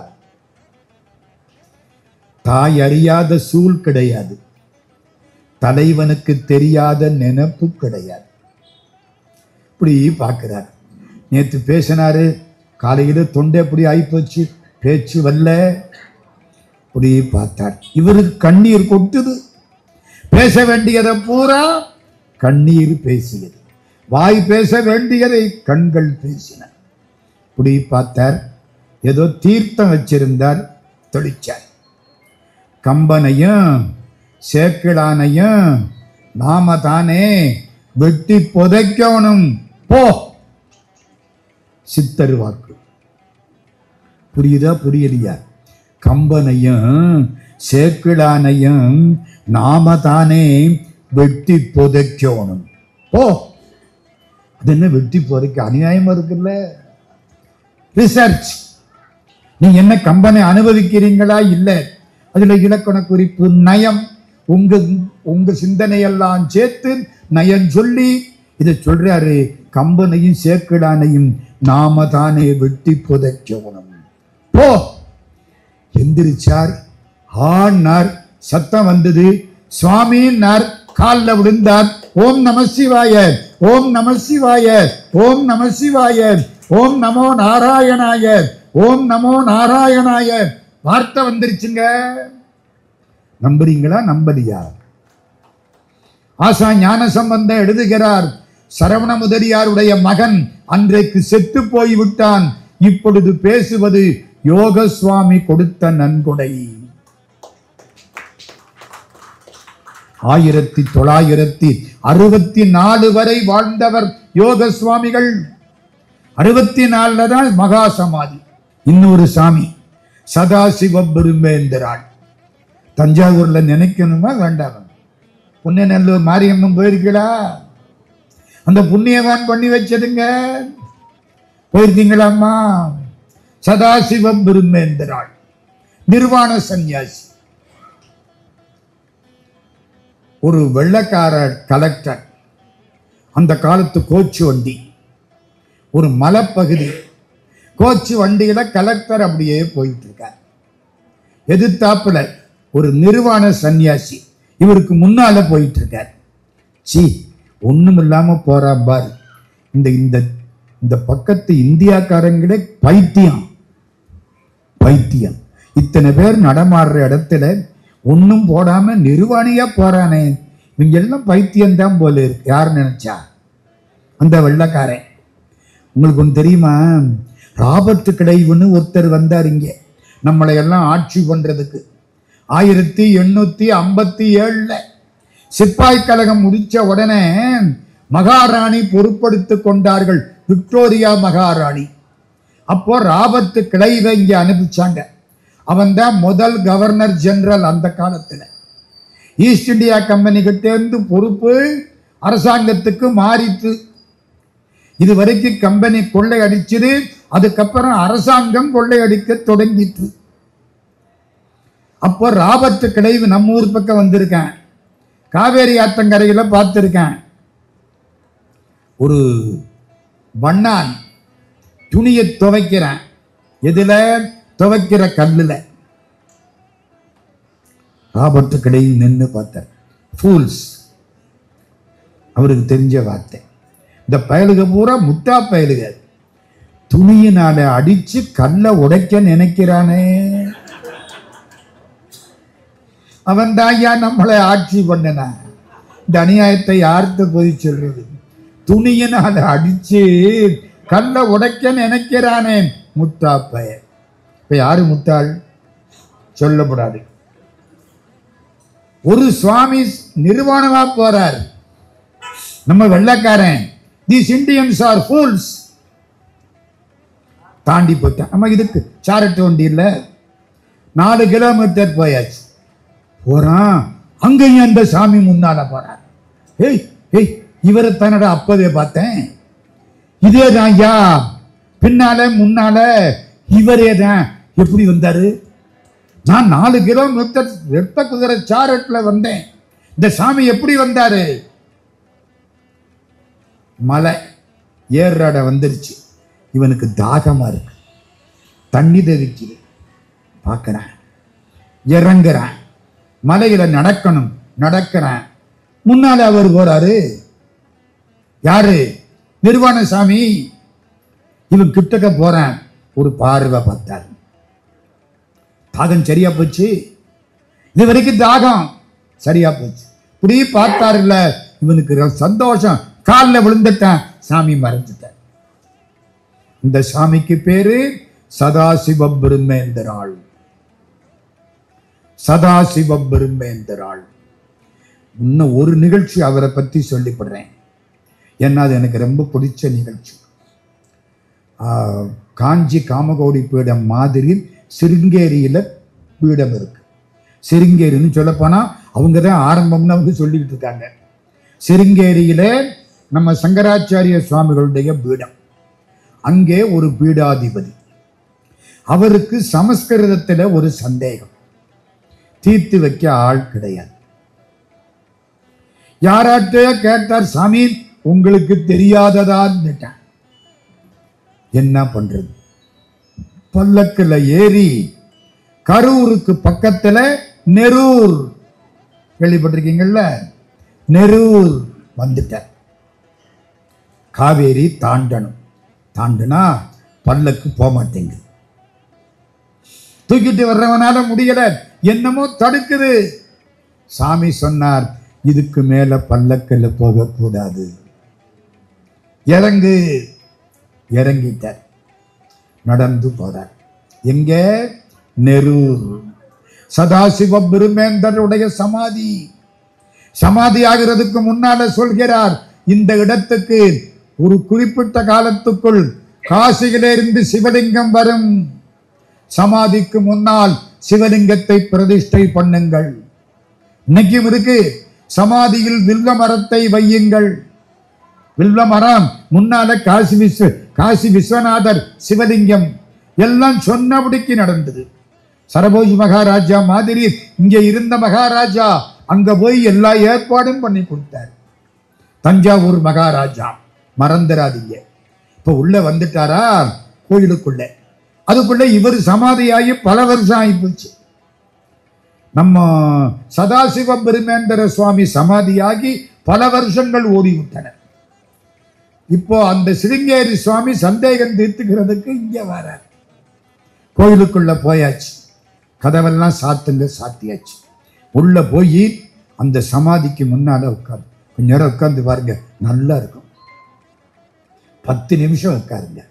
தாய் அறியாத சூழ் கிடையாது, தலைவனுக்கு தெரியாத நினைப்பு கிடையாது. இப்படி பார்க்கிறார். நேற்று பேசினாரு, காலையில தொண்டை எப்படி ஆயிப்போச்சு, பேச்சு வரல. இப்படி பார்த்தார். இவருக்கு கண்ணீர் கொட்டுது. பேச வேண்டியதை பூரா கண்ணீர் பேசியது, வாய் பேச வேண்டியதை கண்கள் பேசின. இப்படி பார்த்தார். ஏதோ தீர்த்தம் வச்சிருந்தார், தெளிச்சார். கம்பனையும் சேக்கிழானையும் நாம தானே வெட்டி புதைக்கணும், போ. சித்தர் வாக்கு. புரியுதா புரியலையா? கம்பனையும் சேக்கிழானையும் நாம தானே வெட்டி புதைக்கணும். ஓ, அது என்ன வெட்டி புதைக்க அநியாயமா இருக்குல்ல? ரிசர்ச், நீங்க என்ன கம்பெனி அனுபவிக்கிறீங்களா? இல்லை, அதுல இலக்கண குறிப்பு, நயம், உங்க சிந்தனையெல்லாம் சேர்த்து நயம் சொல்லி இதை சொல்றாரு. கம்பனையும் சேக்கிடானையும் நாம தானே வெட்டி புதைக்கணும். போ, எந்திரிச்சார், ஆனார், சத்தம் வந்தது, சுவாமின்னார், காலில் விழுந்தார். ஓம் நம சிவாய, ஓம் நம சிவாய, ஓம் நம சிவாய, ஓம் நமோ நாராயணாய, ஓம் நமோ நாராயணாய. வார்த்தை வந்துருச்சுங்க. நம்புறீங்களா? நம்பலியா? ஆசா ஞான சம்பந்தம் எழுதுகிறார், சரவண முதலியாருடைய மகன் அன்றைக்கு செத்து போய் விட்டான், இப்பொழுது பேசுவது யோக சுவாமி கொடுத்த நன்கொடை. 1964 வரை வாழ்ந்தவர் யோக சுவாமிகள். 64 தான் மகா சமாதி. இன்னொரு சாமி சதாசிவ பிரம்மேந்திராள், தஞ்சாவூர்ல நினைக்கணுமா வேண்டாம்? புண்ணியநல்லூர் மாரியம்மன் போயிருக்கீங்களா? அந்த புண்ணியவான் பண்ணி வச்சதுங்க, போயிருக்கீங்களாம்மா? சதாசிவ பிரம்மேந்திராள் நிர்வாண சந்நியாசி. ஒரு வெள்ளக்கார கலெக்டர், அந்த காலத்து கோச்சு வண்டி, ஒரு மலைப்பகுதி கோச்சு வண்டியில கலெக்டர் அப்படியே போயிட்டு இருக்கார். எதிர்த்தாப்புல ஒரு நிர்வாண சன்னியாசி இவருக்கு முன்னால போயிட்டு இருக்கார். சி, ஒண்ணும் இல்லாம போறா பார். இந்த இந்த இந்த பக்கத்து இந்தியாக்காரங்களே பைத்தியம் பைத்தியம். இத்தனை பேர் நடமாடுற இடத்துல ஒன்னும் போடாம நிர்வாணியா போறானே, இவங்க எல்லாம் பைத்தியம்தான் போல இருக்கு. யார் நினைச்சா? அந்த வெள்ளக்காரன். உங்களுக்கு ஒன்று தெரியுமா? ராபர்ட் கிளைவ்னு ஒருத்தர் வந்தார் இங்க நம்மளை எல்லாம் ஆட்சி பண்றதுக்கு. 1857 சிப்பாய் கழகம் முடிச்ச உடனே மகாராணி பொறுப்படுத்தி கொண்டார்கள், விக்டோரியா மகாராணி. அப்போ ராபர்ட் கிளைவை இங்க அனுப்பிச்சாங்க. அவன் தான் முதல் கவர்னர் ஜெனரல் அந்த காலத்துல. ஈஸ்ட் இந்தியா கம்பெனி கிட்ட இருந்து பொறுப்பு அரசாங்கத்துக்கு மாறிட்டு, இது வரைக்கும் கம்பெனி கொள்ளை அடிச்சது, அதுக்கப்புறம் அரசாங்கம் கொள்ளை அடிக்க தொடங்கிட்டு. அப்போ ராபர்ட் கிளைவ் நம்ம ஊர் பக்கம் வந்திருக்கேன், காவேரி ஆத்தங்கரையில பார்த்திருக்கேன். ஒரு வண்ணான் துணியை துவைக்கிறேன், எதுல துவைக்கிற கல்லுல. ராபர்ட் கிளைவ் நின்று பார்த்தார். ஃபூல்ஸ், அவருக்கு தெரிஞ்ச வார்த்தை. இந்த பயலுக பூரா முட்டா பயலுக, துணியினால அடிச்சு கல்ல உடைக்க நினைக்கிறானே, அவன் தான் ஐயா நம்மளை ஆட்சி பண்ணன. இந்த அநியாயத்தை யார்கிட்ட போய் சொல்றது? துணியினால அடிச்சு கல்ல உடைக்க நினைக்கிறானே, முட்டா பய. இப்ப யாரு முட்டாள்? சொல்லப்படாது. ஒரு சுவாமி நிர்வாணமா போறார், நம்ம வெள்ளக்காரன் these Indians are fools தாண்டி போயிட்டான். நம்ம இதுக்கு சாரட்டு வண்டி இல்ல, 4 கிலோமீட்டர் போயாச்சு. போறான், அங்கேயும் அந்த சாமி முன்னால போறார். ஏய் ஏய், இவரை தானடா அப்பவே பார்த்தேன், இதே தான் ஐயா, பின்னால முன்னால இவரே தான். எப்படி வந்தாரு? நான் 4 கிலோமீட்டர் ரெட்ட குதிரை சாரட்ல வந்தேன், இந்த சாமி எப்படி வந்தாரு? மலை ஏறாட வந்துருச்சு, இவனுக்கு தாகமா இருக்கு, தண்ணி தெவிக்குது. பார்க்கறேன், இறங்குறேன், மலையில நடக்கணும், நடக்கிறேன். முன்னால அவர் போறாரு. யாரு? நிர்வாண சாமி. இவன் கிட்டக்க போறேன், ஒரு பார்வை பார்த்தார். தாகம் சரியா போச்சு, இது வரைக்கும் தாகம் சரியா போச்சு. இப்படி பார்த்தாருல்ல, இவனுக்கு சந்தோஷம், காலில் விழுந்துட்டான், சாமி மறைஞ்சிட்டார். இந்த சாமிக்கு பேரு சதாசிவ பிரம்மேந்திராள். சதாசிவ பிரம்மேந்திராள். இன்னும் ஒரு நிகழ்ச்சி அவரை பத்தி சொல்லிப்படுறேன், ஏன்னா அது எனக்கு ரொம்ப பிடிச்ச நிகழ்ச்சி. காஞ்சி காமகோடி பீடம் மாதிரி சிருங்கேரியில பீடம் இருக்கு. சிருங்கேரின்னு சொல்ல போனா அவங்க தான் ஆரம்பம்னு அவங்க சொல்லிக்கிட்டு இருக்காங்க. சிருங்கேரியிலே நம்ம சங்கராச்சாரிய சுவாமிகளுடைய பீடம், அங்கே ஒரு பீடாதிபதி, அவருக்கு சமஸ்கிருதத்தில் ஒரு சந்தேகம், தீர்த்து வைக்க ஆள் கிடையாது. யாராட்டே கேட்டார், சாமி உங்களுக்கு தெரியாததான்னு. என்ன பண்றது? பல்லக்கில் ஏறி கரூருக்கு பக்கத்துல நெரூர், கேள்விப்பட்டிருக்கீங்கல்ல, நெரூர் வந்துட்டார். காவேரி தாண்டணும், தாண்டுனா பல்லக்கு போக மாட்டேங்குது, தூக்கிட்டு வர்றவனால முடியல, என்னமோ தடுக்குது. சாமி சொன்னார், இதுக்கு மேல பல்லக்கில் போகக்கூடாது, இறங்கு. இறங்கிட்டார், நடந்து போறார். எங்க? நெரூர். சதாசிவ பிரம்மேந்தருடைய சமாதி. சமாதி ஆகிறதுக்கு முன்னால சொல்கிறார், இந்த இடத்துக்கு ஒரு குறிப்பிட்ட காலத்துக்குள் காசியிலிருந்து சிவலிங்கம் வரும், சமாதிக்கு முன்னால் சிவலிங்கத்தை பிரதிஷ்டை பண்ணுங்கள். இன்னைக்கும் இருக்கு, சமாதியில் வில்வ மரத்தை வையுங்கள். வில்வ மரம் முன்னால காசி விஸ்வநாதர் சிவலிங்கம், எல்லாம் சொன்னபடிக்கு நடந்தது. சரபோஜி மகாராஜா மாதிரி இங்கே இருந்த மகாராஜா அங்க போய் எல்லா ஏற்பாடும் பண்ணி கொடுத்தார். தஞ்சாவூர் மகாராஜா, மறந்துடாதீங்க. இப்ப உள்ள வந்துட்டாரா கோயிலுக்குள்ள, அதுக்குள்ள இவர் சமாதியாகி பல வருஷம் ஆகி போச்சு. நம்ம சதாசிவ பிரம்மேந்திர சுவாமி சமாதியாகி பல வருஷங்கள் ஓடிவிட்டன. இப்போ அந்த சிருங்கேரி சுவாமி சந்தேகம் தீர்த்துக்கிறதுக்கு இங்க வரார். கோயிலுக்குள்ள போயாச்சு, கதவெல்லாம் சாத்துங்க, சாத்தியாச்சு. உள்ள போய் அந்த சமாதிக்கு முன்னால உட்காந்து கொஞ்ச நேரம் உட்காந்து பாருங்க, நல்லா இருக்கும். 10 நிமிஷம் உட்காருங்க,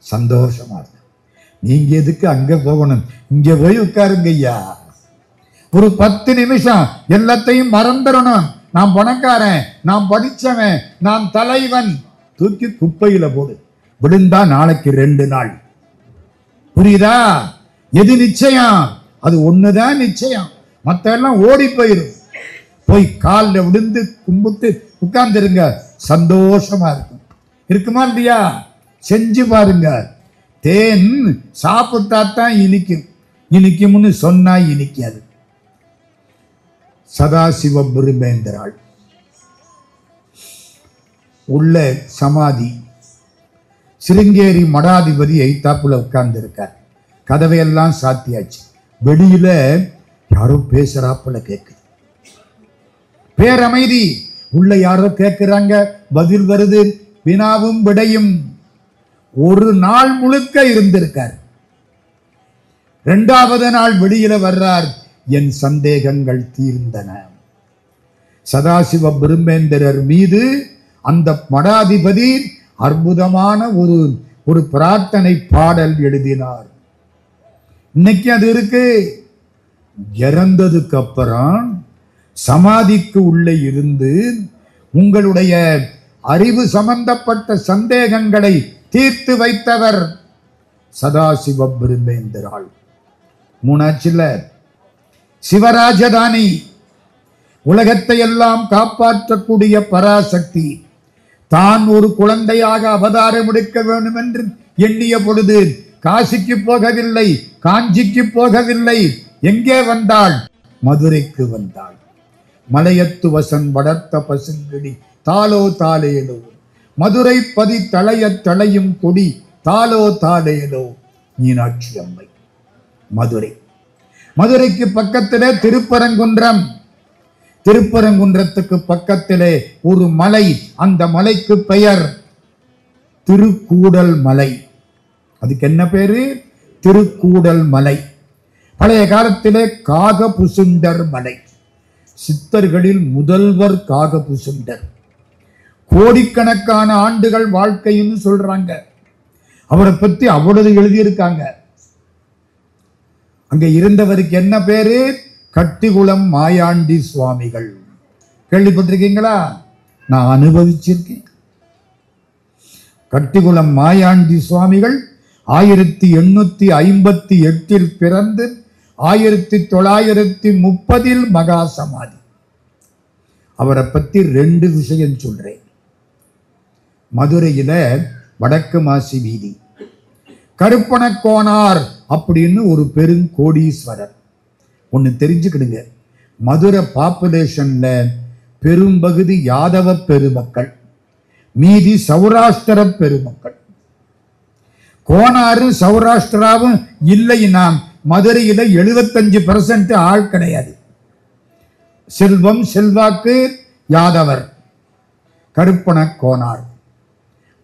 சந்தோஷமா இருக்கும். நீங்க எதுக்கு அங்க போகணும், இங்க போய் உட்காருங்க ஐயா. ஒரு 10 நிமிஷம் எல்லாத்தையும் மறந்துடணும். நான் பணக்காரன், நான் படிச்சவன், நான் தலைவன், தூக்கி குப்பையில போடு. விழுந்தா நாளைக்கு 2 நாள். புரியுதா? எது நிச்சயம்? அது ஒண்ணுதான் நிச்சயம், மத்த எல்லாம் ஓடி போயிடும். போய் காலில் விழுந்து கும்பிட்டு உட்கார்ந்துருங்க, சந்தோஷமா இருக்கும். இருக்குமா இல்லையா? செஞ்சு பாருங்க. தேன் சாப்பிட்டாத்தான் இனிக்கும், இனிக்கும்னு சொன்னா இனிக்காது. சதாசிவ பிரம்மேந்திராள் உள்ள சமாதி. சிருங்கேரி மடாதிபதி எய்தாப்புல உட்கார்ந்து இருக்கார். கதவையெல்லாம் சாத்தியாச்சு. வெளியில யாரோ பேசுறாப்புல கேட்குது, பேரமைதி. உள்ள யாரோ கேட்கிறாங்க, பதில் வருது, வினாவும் விடையும். ஒரு நாள் முழுக்க இருந்திருக்கார். 2வது நாள் வெளியில வர்றார், என் சந்தேகங்கள் தீர்ந்தன. சதாசிவ பிரம்மேந்திரர் மீது அந்த மடாதிபதி அற்புதமான ஒரு பிரார்த்தனை பாடல் எழுதினார். இன்னைக்கு அது இருக்கு. இறந்ததுக்கு அப்புறம் சமாதிக்கு உள்ளே இருந்து உங்களுடைய அறிவு சம்பந்தப்பட்ட சந்தேகங்களை தீர்த்து வைத்தவர் சதாசிவ பிரம்மேந்திராள். 3 சிவராஜதானி, உலகத்தை எல்லாம் காப்பாற்றக்கூடிய பராசக்தி, தான் ஒரு குழந்தையாக அவதாரம் எடுக்க வேண்டும் என்று எண்ணிய பொழுது காசிக்கு போகவில்லை, காஞ்சிக்கு போகவில்லை. எங்கே வந்தாள்? மதுரைக்கு வந்தாள். மலையத்து வசன் வளர்த்த பசுங்கிடி தாலோ தாலேலோ, மதுரை பதி தளைய தளையும் கொடி தாலோ தாலேலோ. மீனாட்சி அம்மை மதுரை. மதுரைக்கு பக்கத்திலே திருப்பரங்குன்றம், திருப்பரங்குன்றத்துக்கு பக்கத்திலே ஒரு மலை, அந்த மலைக்கு பெயர் திருக்கூடல் மலை. அதுக்கு என்ன பேரு? திருக்கூடல் மலை. பழைய காலத்திலே காகபுசுண்டர் மலை, சித்தர்களில் முதல்வர் காகபுசுண்டர். கோடிக்கணக்கான ஆண்டுகள் வாழ்க்கைன்னு சொல்றாங்க. அவரை பத்தி அவ்வளவு எழுதியிருக்காங்க. அங்க இருந்தவருக்கு என்ன பேரு? கட்டிகுளம் மாயாண்டி சுவாமிகள். கேள்விப்பட்டிருக்கீங்களா? நான் அனுபவிச்சிருக்கேன். கட்டிகுளம் மாயாண்டி சுவாமிகள் 1858 பிறந்து 1930 மகா சமாதி. அவரை பத்தி 2 விஷயம் சொல்றேன். மதுரையில வடக்கு மாசி வீதி கருப்பணக்கோனார் அப்படின்னு ஒரு பெருங்கோடீஸ்வரர். ஒன்னு தெரிஞ்சுக்கிடுங்க, மதுரை பாப்புலேஷன்ல பெரும்பகுதி யாதவ பெருமக்கள், மீதி சௌராஷ்டிர பெருமக்கள். கோனாரும் சௌராஷ்டிராவும் இல்லைன்னா மதுரையில 75% ஆள் கிடையாது. செல்வம் செல்வாக்கு யாதவர். கருப்பண கோனார்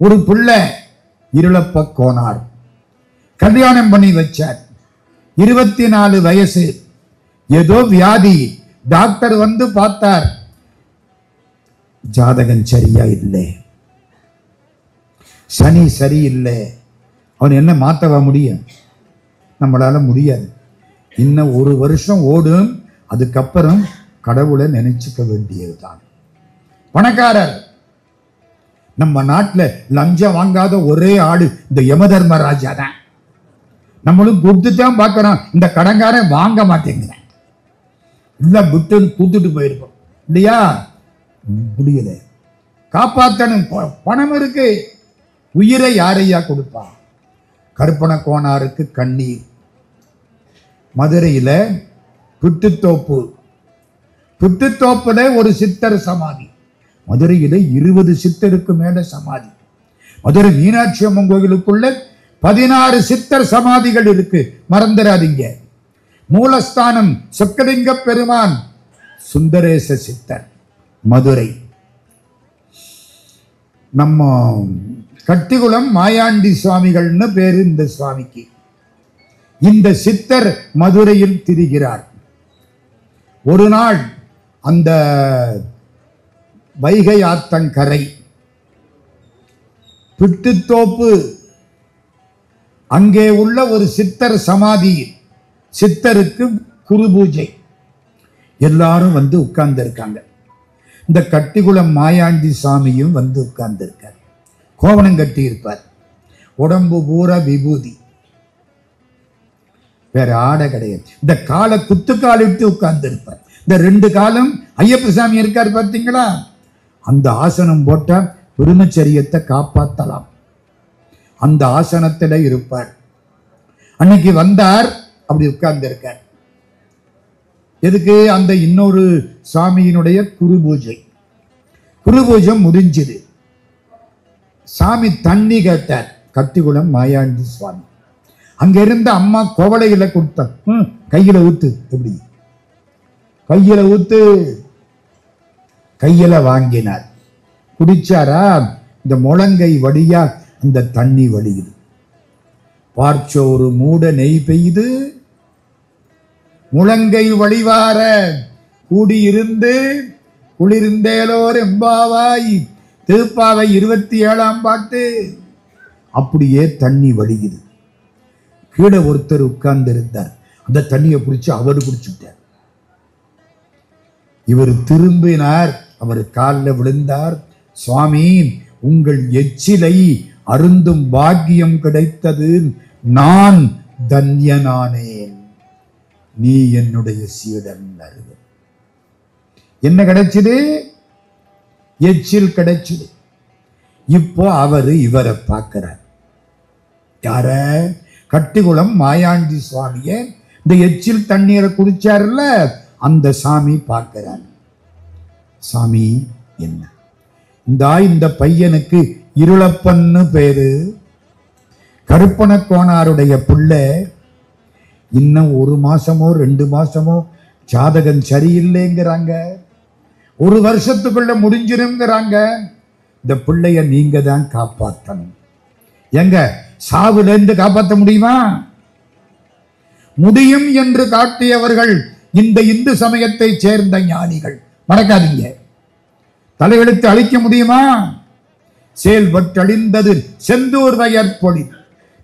ஒரு பிள்ளை இருளப்ப கோனார் கல்யாணம் பண்ணி வச்சார். 24 வயசு. ஏதோ வியாதி. டாக்டர் வந்து பார்த்தார், ஜாதகம் சரியா இல்லை, சனி சரியில்லை. அவன் என்ன மாத்தவா முடியும்? நம்மளால முடியாது. இன்னும் 1 வருஷம் ஓடும், அதுக்கப்புறம் கடவுளை நினைச்சுக்க வேண்டியதுதான். பணக்காரர். நம்ம நாட்டில் லஞ்சம் வாங்காத ஒரே ஆடு இந்த யமதர்மராஜா தான். நம்மளும் கொடுத்துதான் பார்க்கிறோம், இந்த கடன்காரன் வாங்க மாட்டேங்கிறேன். இல்ல விட்டு கூத்துட்டு போயிருப்போம் இல்லையா? முடியல, காப்பாற்றணும். பணம் இருக்கு, உயிரை யாரையா கொடுப்பா? கருப்பண கோனாருக்கு கண்ணீர். மதுரையில புட்டுத்தோப்புல ஒரு சித்தர் சமாதி. மதுரையில 20 சித்தருக்கு மேல சமாதி. மதுரை மீனாட்சி அம்மன் கோயிலுக்குள்ள 16 சித்தர் சமாதிகள் இருக்கு, மறந்துடாதீங்க. மூலஸ்தானம் சொக்கலிங்க பெருமான், சுந்தரேச சித்தர், மதுரை. நம்ம கட்டிகுளம் மாயாண்டி சுவாமிகள்னு பேரு இந்த சுவாமிக்கு. இந்த சித்தர் மதுரையில் திரிகிறார். ஒரு நாள் அந்த வைகை ஆத்தங்கரை பிட்டுத்தோப்பு அங்கே உள்ள ஒரு சித்தர் சமாதி, சித்தருக்கு குரு பூஜை. எல்லாரும் வந்து உட்கார்ந்து இருக்காங்க. இந்த கட்டிகுளம் மாயாண்டி சாமியும் வந்து உட்கார்ந்து இருக்கார். கோவணம் கட்டி இருப்பார், உடம்பு பூரா விபூதி, வேற ஆடை கிடையாது. இந்த காலை குத்துக்காலிட்டு உட்கார்ந்து இருப்பார். இந்த 2 காலம் ஐயப்ப சாமி இருக்கார் பார்த்தீங்களா? அந்த ஆசனம் போட்டா பிரம்மச்சரியத்தை காப்பாற்றலாம். அந்த ஆசனத்துல இருப்பார். அன்னைக்கு வந்தார், அப்படி உட்கார்ந்து இருக்கார். எதுக்கு? அந்த இன்னொரு சாமியினுடைய குரு பூஜை. குரு பூஜை முடிஞ்சது. சாமி தண்ணி கேட்டார். கட்டிகுளம் மாயாண்டி சுவாமி. அங்க இருந்த அம்மா கோவளையில கொடுத்த கையில ஊத்து, எப்படி கையில ஊத்து, கையில வாங்கினார். குடிச்சாரா? இந்த முழங்கை வழியா அந்த தண்ணி வழியுது. பார்ச்சோறு மூட நெய் பெய்து முழங்கை வழிவார கூடியிருந்து குளிர்ந்தேலோர் எம்பாவாய், திருப்பாவை 27ஆம் பாட்டு. அப்படியே தண்ணி வழியுது. கீழே ஒருத்தர் உட்கார்ந்து இருந்தார். அந்த தண்ணியை பிடிச்சு அவரு குடிச்சுட்டார். இவர் திரும்பினார், அவர் காலில் விழுந்தார். சுவாமி, உங்கள் எச்சிலை அருந்தும் பாக்கியம் கிடைத்தது, நான் தன்யனானேன், நீ என்னுடைய சீடன். என்ன கிடைச்சது? எச்சில் கிடைச்சது. இப்போ அவரு இவரை பார்க்கிறார். யார? கட்டிகுளம் மாயாண்டி சுவாமிய. இந்த எச்சில் தண்ணீரை குடிச்சாருல, அந்த சாமி பார்க்கிறார். சாமி, என்ன இந்த பையனுக்கு இருளப்பன்னு பேரு, கருப்பண கோனாருடைய பிள்ளை. இன்னும் 1 மாசமோ 2 மாசமோ ஜாதகம் சரியில்லைங்கிறாங்க. 1 வருஷத்துக்குள்ள முடிஞ்சிருங்கிறாங்க. இந்த பிள்ளைய நீங்க தான் காப்பாற்றணும். எங்க சாவுல இருந்து காப்பாற்ற முடியுமா? முடியும் என்று காட்டியவர்கள் இந்த இந்து சமயத்தை சேர்ந்த ஞானிகள். மறக்காதீங்க. தலையெழுத்து அழிக்க முடியுமா? செயல்பட்டழிந்தது செந்தூர் வயற்பொழி,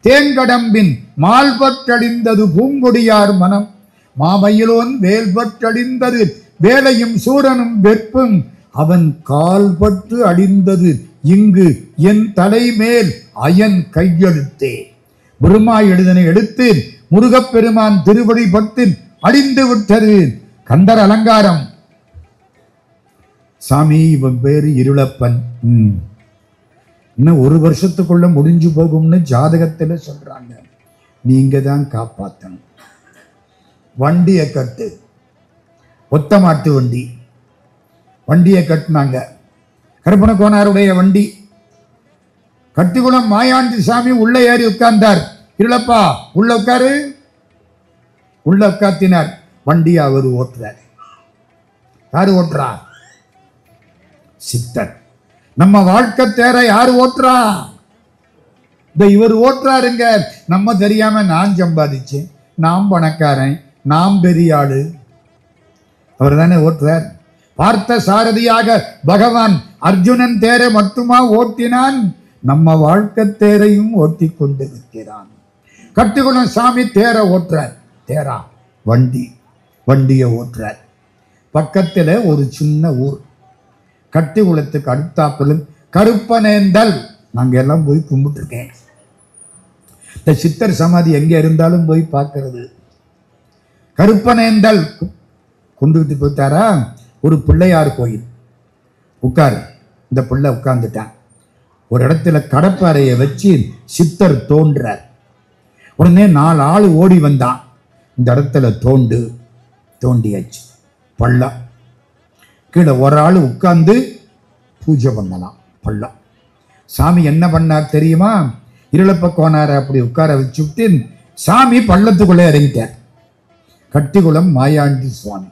தேங்கடம்பின் மால்பற்றழிந்தது பூங்கொடியார் மனம், மாமயிலோன் வேல்பற்றழிந்தது வேலையும் சூரனும் வெப்பும், அவன் கால்பற்று அழிந்தது இங்கு என் தலைமேல் அயன் கையெழுத்தே. பிரம்மா எழுதின எழுத்து முருகப்பெருமான் திருவடி பட்டு அடிந்து விட்டது. கந்தர் அலங்காரம். சாமி இவன் பேரு இருளப்பன். இன்னும் 1 வருஷத்துக்குள்ள முடிஞ்சு போகும்னு ஜாதகத்துல சொல்றாங்க. நீங்க தான் காப்பாத்தணும். வண்டியை கட்டு. ஒத்த மாட்டு வண்டி. வண்டியை கட்டினாங்க. கருப்பண கோனாருடைய வண்டி. கட்டிக்குளம் மாயாண்டி சாமி உள்ள ஏறி உட்கார்ந்தார். இருளப்பா உள்ள உட்காரு. உள்ள உட்கார்த்தினார். வண்டியை அவர் ஓட்டுறார். யாரு ஓட்டுறா? சித்தர். நம்ம வாழ்க்கை தேர யாரு ஓட்டுறா? இவர் ஓட்டுறாருங்க. நம்ம தெரியாம நான் சம்பாதிச்சேன், நாம் பணக்காரன், நாம் பெரிய ஆளு. அவர் தானே ஓட்டுறார். பார்த்த சாரதியாக பகவான் அர்ஜுனன் தேர மட்டுமா ஓட்டினான்? நம்ம வாழ்க்கை தேரையும் ஓட்டி கொண்டிருக்கிறான். கட்டுக்குளம் சாமி தேர ஓட்டுறார். தேரா வண்டி. வண்டியை ஓட்டுறார். பக்கத்துல ஒரு சின்ன ஊர். கட்டிக்குளத்துக்கு அடுத்தாப்பிலும் கருப்பனேந்தல். நாங்க எல்லாம் போய் கும்பிட்டுருக்கேன். இந்த சித்தர் சமாதி எங்க இருந்தாலும் போய் பார்க்கறது. கருப்பனேந்தல் கொண்டுகிட்டு போயிட்டாரா? ஒரு பிள்ளையார் கோயில். உட்காரு. இந்த பிள்ளை உட்கார்ந்துட்டான். ஒரு இடத்துல கடப்பாறையை வச்சு சித்தர் தோன்றார். உடனே 4 ஆள் ஓடி வந்தான். இந்த இடத்துல தோண்டியாச்சு. பள்ளம். கீழே ஒரு ஆள் உட்கார்ந்து பூஜை பண்ணலாம். பள்ளம். சாமி என்ன பண்ணார் தெரியுமா? இருளப்ப கோனார அப்படி உட்கார வச்சுட்டு சாமி பள்ளத்துக்குள்ளே இறங்கிட்டார். கட்டிக்குளம் மாயாண்டி சுவாமி.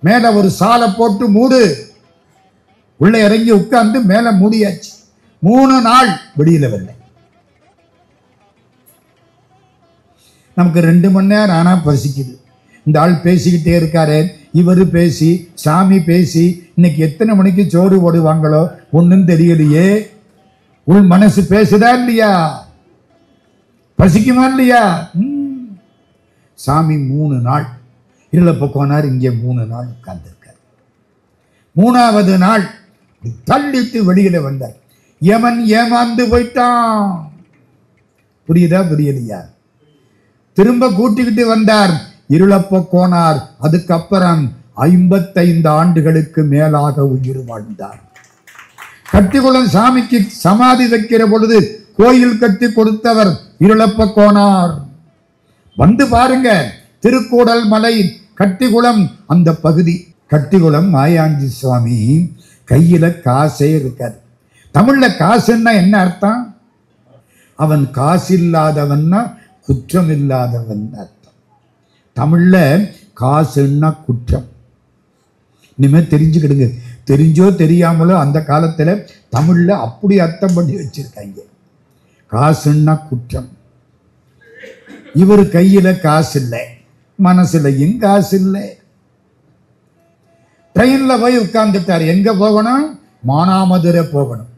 மேல ஒரு சாலை போட்டு மூடு. உள்ள இறங்கி உட்கார்ந்து மேல மூடியாச்சு. 3 நாள் வெளியில வரல. நமக்கு 2 மணி நேரம் ஆனா பசிக்குது. இந்த ஆள் பேசிக்கிட்டே இருக்காரு. இவரு பேசி, சாமி பேசி, இன்னைக்கு எத்தனை மணிக்கு சோறு போடுவாங்களோ ஒன்னும் தெரியலையே. உள் மனசு பேசுதா இல்லையா? பசிக்குமா இல்லையா? சாமி 3 நாள் இருளப்ப கோனார் இங்கே 3 நாள் உட்கார்ந்திருக்கார். 3வது நாள் தள்ளிட்டு வெளியில வந்தார். யமன் ஏமாந்து போயிட்டான். புரியுதா? புரியலையா? திரும்ப கூட்டிக்கிட்டு வந்தார். இருளப்ப கோனார் அதுக்கப்புறம் 55 ஆண்டுகளுக்கு மேலாக உயிர் வாழ்ந்தார். கட்டிக்குளம் சாமிக்கு சமாதி வைக்கிற பொழுது கோயில் கட்டி கொடுத்தவர் இருளப்ப கோனார். வந்து பாருங்க. திருக்கூடல் மலை, கட்டிக்குளம் அந்த பகுதி. கட்டிக்குளம் மாயாண்டி சுவாமி கையில காசே இருக்காது. தமிழ்ல காசுன்னா என்ன அர்த்தம்? அவன் காசு இல்லாதவன்னா குற்றம் இல்லாதவன் அர்த்தம். தமிழ்ல காசுன்னா குற்றம். இனிமே தெரிஞ்சுக்கிடுங்க. தெரிஞ்சோ தெரியாமலோ அந்த காலத்துல தமிழ்ல அப்படி அர்த்தம் பண்ணி வச்சிருக்காங்க. காசுன்னா குற்றம். இவர் கையில காசு இல்லை, மனசுலையும் காசு இல்லை. ட்ரெயின்ல போய் உட்கார்ந்துட்டார். எங்க போகணும்? மானாமதுரை போகணும்.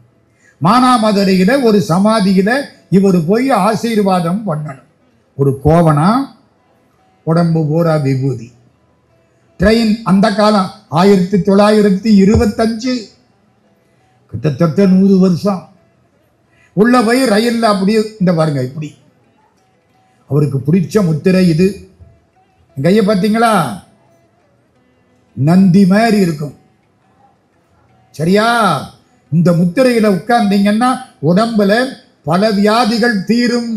மானாமதுரையில ஒரு சமாதியில இவர் போய் ஆசீர்வாதம் பண்ணணும். ஒரு கோவனா, உடம்பு பூரா விபூதி. ட்ரெயின் அந்த காலம் 1925, கிட்டத்தட்ட 100 வருஷம். உள்ள போய் ரயில்ல அப்படியே இந்த பாருங்க இப்படி. அவருக்கு பிடிச்ச முத்திரை இது. கையை பார்த்தீங்களா? நந்தி மாதிரி இருக்கும். சரியா? இந்த முத்திரையில உட்கார்ந்தீங்கன்னா உடம்புல பல வியாதிகள் தீரும்.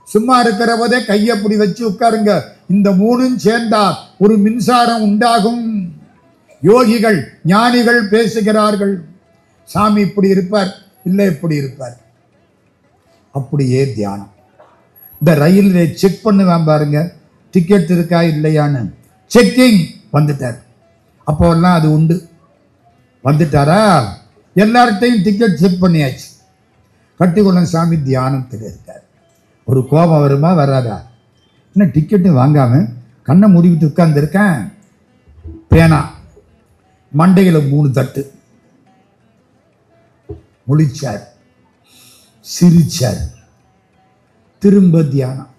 சும்மா இருக்கிற போதே கையை அப்படி வச்சு உட்காருங்க. இந்த 3ம் சேர்ந்தா ஒரு மின்சாரம் உண்டாகும். யோகிகள் ஞானிகள் பேசுகிறார்கள். சாமி இப்படி இருப்பார், இல்லை இப்படி இருப்பார். அப்படியே தியானம். இந்த ரயில்வே செக் பண்ணுவான் பாருங்க, டிக்கெட் இருக்கா இல்லையான்னு. செக்கிங் வந்துட்டார். அப்போல்லாம் அது உண்டு. வந்துட்டாரா? எல்லார்ட்டையும் டிக்கெட் செக் பண்ணியாச்சு. கட்டிக்குளம் சாமி தியானத்தில் இருக்கார். ஒரு கோபம் வருமா வராதா? என்ன டிக்கெட்டு வாங்காம கண்ணை மூடிக்கிட்டு உட்கார்ந்துருக்கேன். பேனா மண்டையில 3 தட்டு. முழிச்சார், சிரிச்சார். திரும்ப தியானம்.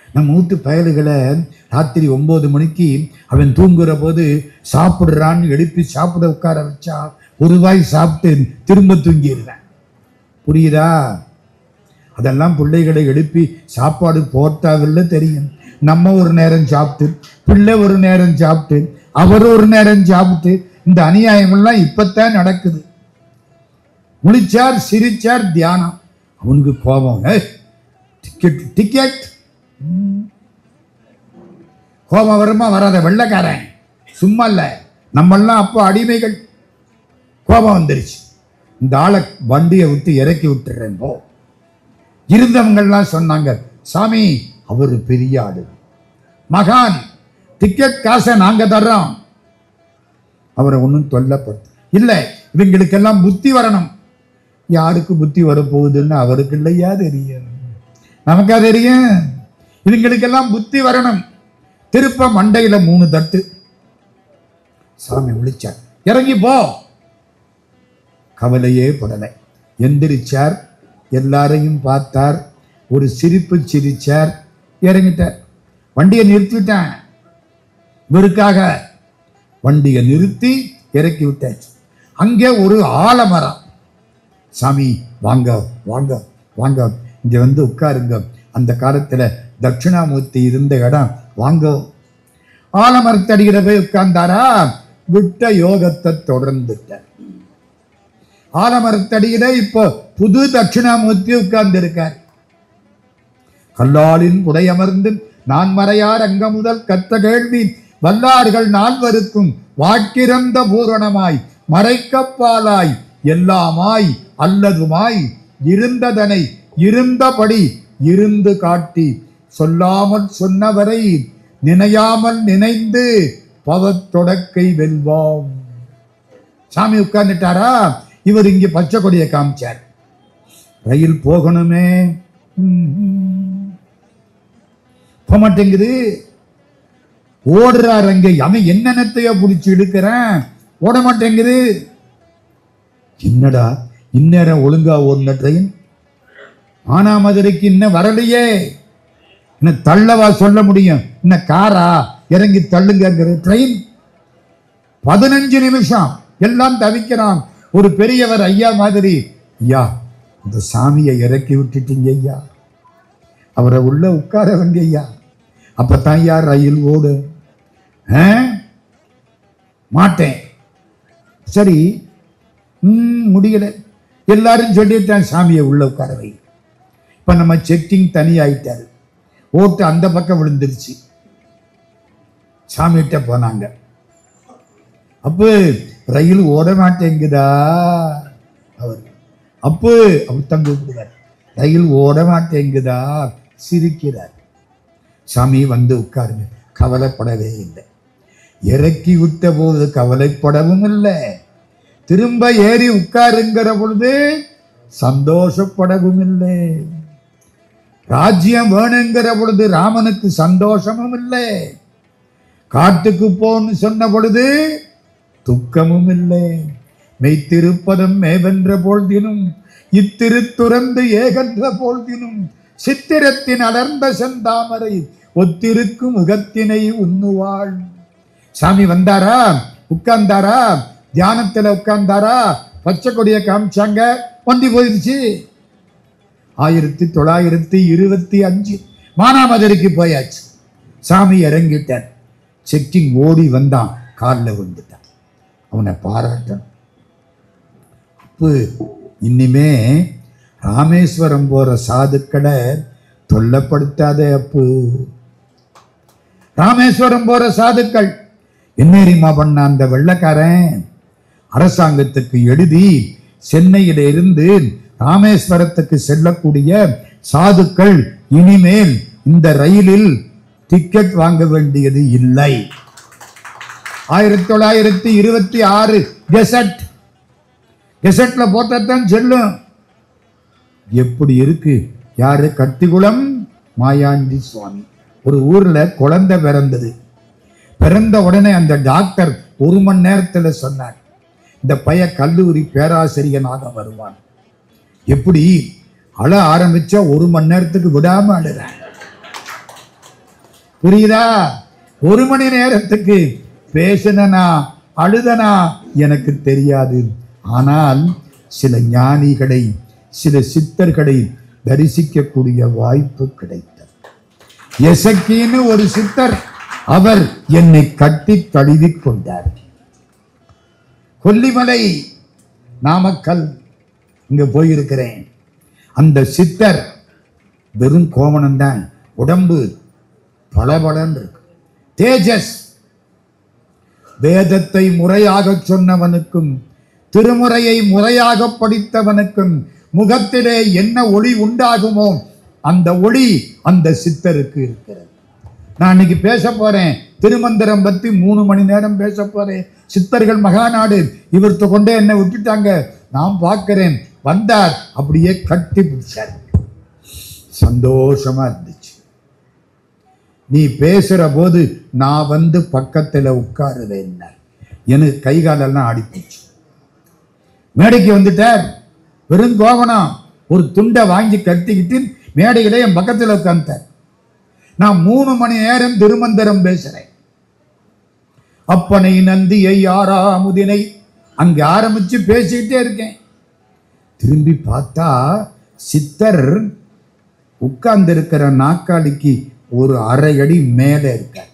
நம்ம வீட்டு பயல்களை ராத்திரி 9 மணிக்கு அவன் தூங்குற போது சாப்பிடுறான்னு எழுப்பி சாப்பிட உட்கார வச்சா 1 வாய் சாப்பிட்டு திரும்ப தூங்கிடுறேன். புரியுதா? அதெல்லாம் பிள்ளைகளை எழுப்பி சாப்பாடு போட்டாவில்லை தெரியும். நம்ம ஒரு நேரம் சாப்பிட்டு, பிள்ளை ஒரு நேரம் சாப்பிட்டு, அவர் ஒரு நேரம் சாப்பிட்டு, இந்த அநியாயமெல்லாம் இப்பத்தான் நடக்குது. முழிச்சார், சிரிச்சார், தியானம். அவனுக்கு கோபம். டிக்கெட் டிக்கெட் கோபம் வருமா வராத? வெள்ளைக்காரன் சும்மா இல்ல, நம்மெல்லாம் அப்போ அடிமைகள். கோபம் வந்துருச்சு. இந்த ஆளை வண்டியை விட்டு இறக்கி விட்டுறேன் போ. இருந்தவங்கள்லாம் சொன்னாங்க, சாமி அவர் பெரிய ஆடு, மகான், டிக்கெட் காசை நாங்க தர்றோம். அவரை ஒன்றும் தொல்லப்படுத்த இல்லை. இவங்களுக்கெல்லாம் புத்தி வரணும். யாருக்கு புத்தி வரப்போகுதுன்னு அவருக்கு இல்லையா தெரியும், நமக்கா தெரியும். இவங்களுக்கெல்லாம் புத்தி வரணும். திருப்ப மண்டையில 3 தட்டு. சாமி விழிச்சார், இறங்கி போ. கவலையே படலை. எந்திரிச்சார், எல்லாரையும் பார்த்தார், ஒரு சிரிப்பு சிரிச்சார், இறங்கிட்டார். வண்டியை நிறுத்திவிட்டேன். இவருக்காக வண்டியை நிறுத்தி இறக்கி விட்டாச்சு. அங்கே ஒரு ஆலமரம். சாமி வாங்க வாங்க வாங்க, இங்க வந்து உட்காருங்க. அந்த காலத்துல தட்சிணாமூர்த்தி இருந்த இடம், வாங்க. ஆலமரத்தடியில போய் உட்கார்ந்தாரா, விட்ட யோகத்தை தொடர்ந்துட்டார். ஆலமரத்தடியில இப்போ புது தட்சிணாமூர்த்தி உட்கார்ந்து இருக்கார். கல்லாலின் புடையமர்ந்து நான் மறையார் அங்க முதல் கத்த கேள்வி வல்லார்கள் நால்வருக்கும் வாக்கிறந்த பூரணமாய் மறைக்கப்பாலாய் எல்லாமாய் அல்லதுமாய் இருந்ததனை இருந்தபடி இருந்து காட்டி சொல்லாமல் சொன்னவரை நினையாமல் நினைந்து பவத்தொடக்கை வெல்வாம். சாமி உட்கார்ந்துட்டாரா. இவர் இங்கே பச்சை கொடியை காமிச்சார். ரயில் போகணுமே, போக மாட்டேங்குது. ஓடுறார். அங்கே அவன் என்னென்னத்தையோ பிடிச்சி இழுக்கிறேன், ஓட மாட்டேங்குது. என்னடா இந்நேரம் ஒழுங்கா ஓடின ட்ரெயின் மானாமதுரைக்கு இன்னும் வரலையே, இன்னும் தள்ளவா சொல்ல முடியும்? இன்னும் காரா இறங்கி தள்ளுங்கிற ட்ரெயின். 15 நிமிஷம் எல்லாம் தவிக்கிறான். ஒரு பெரியவர் ஐயா மாதிரி, ஐயா இந்த சாமியை இறக்கி விட்டுட்டீங்க ஐயா, அவரை உள்ள உட்கார வங்க ஐயா, அப்பத்தான் ஐயா ரயில் ஓடு. மாட்டேன். சரி, முடியல. எல்லாரும் சொல்லிட்டான், சாமியை உள்ள உட்கார வை. இப்ப நம்ம செக்கிங் தனி ஆயிட்டாரு. ஓட்டு அந்த பக்கம் விழுந்துருச்சு. சாமிகிட்ட போனாங்க. அப்போ ரயில் ஓட மாட்டேங்குதா அவர். அப்போ அவர் தங்க கூப்பிடுவார், ரயில் ஓட மாட்டேங்குதா. சிரிக்கிறார். சாமி வந்து உட்காருங்க. கவலைப்படவே இல்லை. இறக்கி விட்ட போது கவலைப்படவும் இல்லை. திரும்ப ஏறி உட்காருங்கிற பொழுது சந்தோஷப்படவும் இல்லை. ராஜ்யம் வேணுங்கிற பொழுது ராமனுக்கு சந்தோஷமும் இல்லை. காட்டுக்கு போன்னு சொன்ன பொழுது துக்கமும் இல்லை. மெய்த்திருப்பதும் மேவென்ற பொழுதினும் இத்திருத்துறந்து ஏகன்ற பொழுதினும் சித்திரத்தின் அடர்ந்த செந்தாமரை ஒத்திருக்கும் முகத்தினை உண்ணுவாள். சாமி வந்தாரா, உட்கார்ந்தாரா, தியானத்துல உட்கார்ந்தாரா, பச்சை கொடியை காமிச்சாங்க, வண்டி போயிடுச்சு. 1925 மானாமதுரைக்கு போயாச்சு. சாமி இறங்கிட்டார். செக்கிங் ஓடி வந்தான், காலில் விழுந்துட்டான். அவனை பாராட்டன். அப்போ இனிமே ராமேஸ்வரம் போற சாதுக்களை தொல்லப்படுத்தாத. அப்பு ராமேஸ்வரம் போற சாதுக்கள் என்னேரிமா பண்ண அந்த வெள்ளக்காரன் அரசாங்கத்துக்கு எழுதி சென்னையில இருந்து ராமேஸ்வரத்துக்கு செல்லக்கூடிய சாதுக்கள் இனிமேல் இந்த ரயிலில் டிக்கெட் வாங்க வேண்டியது இல்லை. 1926 கெசட்ல போட்டத்தான் செல்லும். எப்படி இருக்கு? யாரு? கத்திகுளம் மாயாண்டி சுவாமி. ஒரு ஊர்ல குழந்தை பிறந்தது. பிறந்த உடனே அந்த டாக்டர் 1 மணி நேரத்துல சொன்னார், இந்த பையன் கல்லூரி பேராசிரியனாக வருவான். எப்படி அழ ஆரம்பிச்சா 1 மணி நேரத்துக்கு விடாம அழுற. புரியுதா? 1 மணி நேரத்துக்கு பேசினா அழுதனா எனக்கு தெரியாது. ஆனால் சில ஞானிகளை, சில சித்தர்களை தரிசிக்கக்கூடிய வாய்ப்பு கிடைத்தது. எசக்கின்னு ஒரு சித்தர், அவர் என்னை கட்டி தழுவி கொண்டார். கொல்லிமலை நாமக்கல் இங்க போயிருக்கிறேன். அந்த சித்தர் வெறும் கோவணம் தான், உடம்பு பளபளன்னு இருக்கு, தேஜஸ். வேதத்தை முறையாக சொன்னவனுக்கும் திருமுறையை முறையாக படித்தவனுக்கும் முகத்திலே என்ன ஒளி உண்டாகுமோ அந்த ஒளி அந்த சித்தருக்கு இருக்கிறது. நான் இன்னைக்கு பேச போறேன், திருமந்திரம் பத்தி 3 மணி நேரம் பேச போறேன். சித்தர்கள் மகாநாடு, இவர்த்த கொண்டே என்னை விட்டுட்டாங்க. நான் பார்க்கிறேன், வந்தார், அப்படியே கட்டி பிடிச்சார். சந்தோஷமா இருந்துச்சு. நீ பேசுற போது நான் வந்து பக்கத்துல உட்காருவேன். எனக்கு கை காலெல்லாம் ஆடிப்போச்சு. மேடைக்கு வந்துட்டார், வெறும் கோவணம், ஒரு துண்டை வாங்கி கட்டிக்கிட்டு மேடையில என் பக்கத்தில் உட்கார்ந்தார். நான் 3 மணி நேரம் திருமந்திரம் பேசுறேன். அப்பனை நந்தியை ஆறாமுதினை அங்க ஆரம்பிச்சு பேசிக்கிட்டே இருக்கேன். திரும்பி பார்த்தா சித்தர் உட்கார்ந்து இருக்கிற நாக்காளிக்கு ஒரு 1/2 அடி மேல இருக்கார்.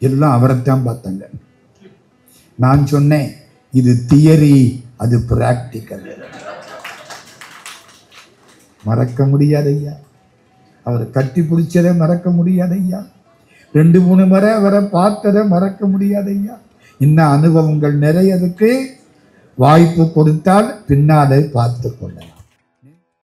எல்லாம் அவரைத்தான் பார்த்தாங்க. நான் சொன்னேன், இது தியரி, அது பிராக்டிக்கல். மறக்க முடியாது ஐயா, அவரை கட்டி பிடிச்சதை மறக்க முடியாது ஐயா. 2-3 முறை அவரை பார்த்ததை மறக்க முடியாது ஐயா. இன்னும் அனுபவங்கள் நிறையதுக்கு வாய்ப்பு கொடுத்தால் பின்னாலே பார்த்து கொள்ளலாம்.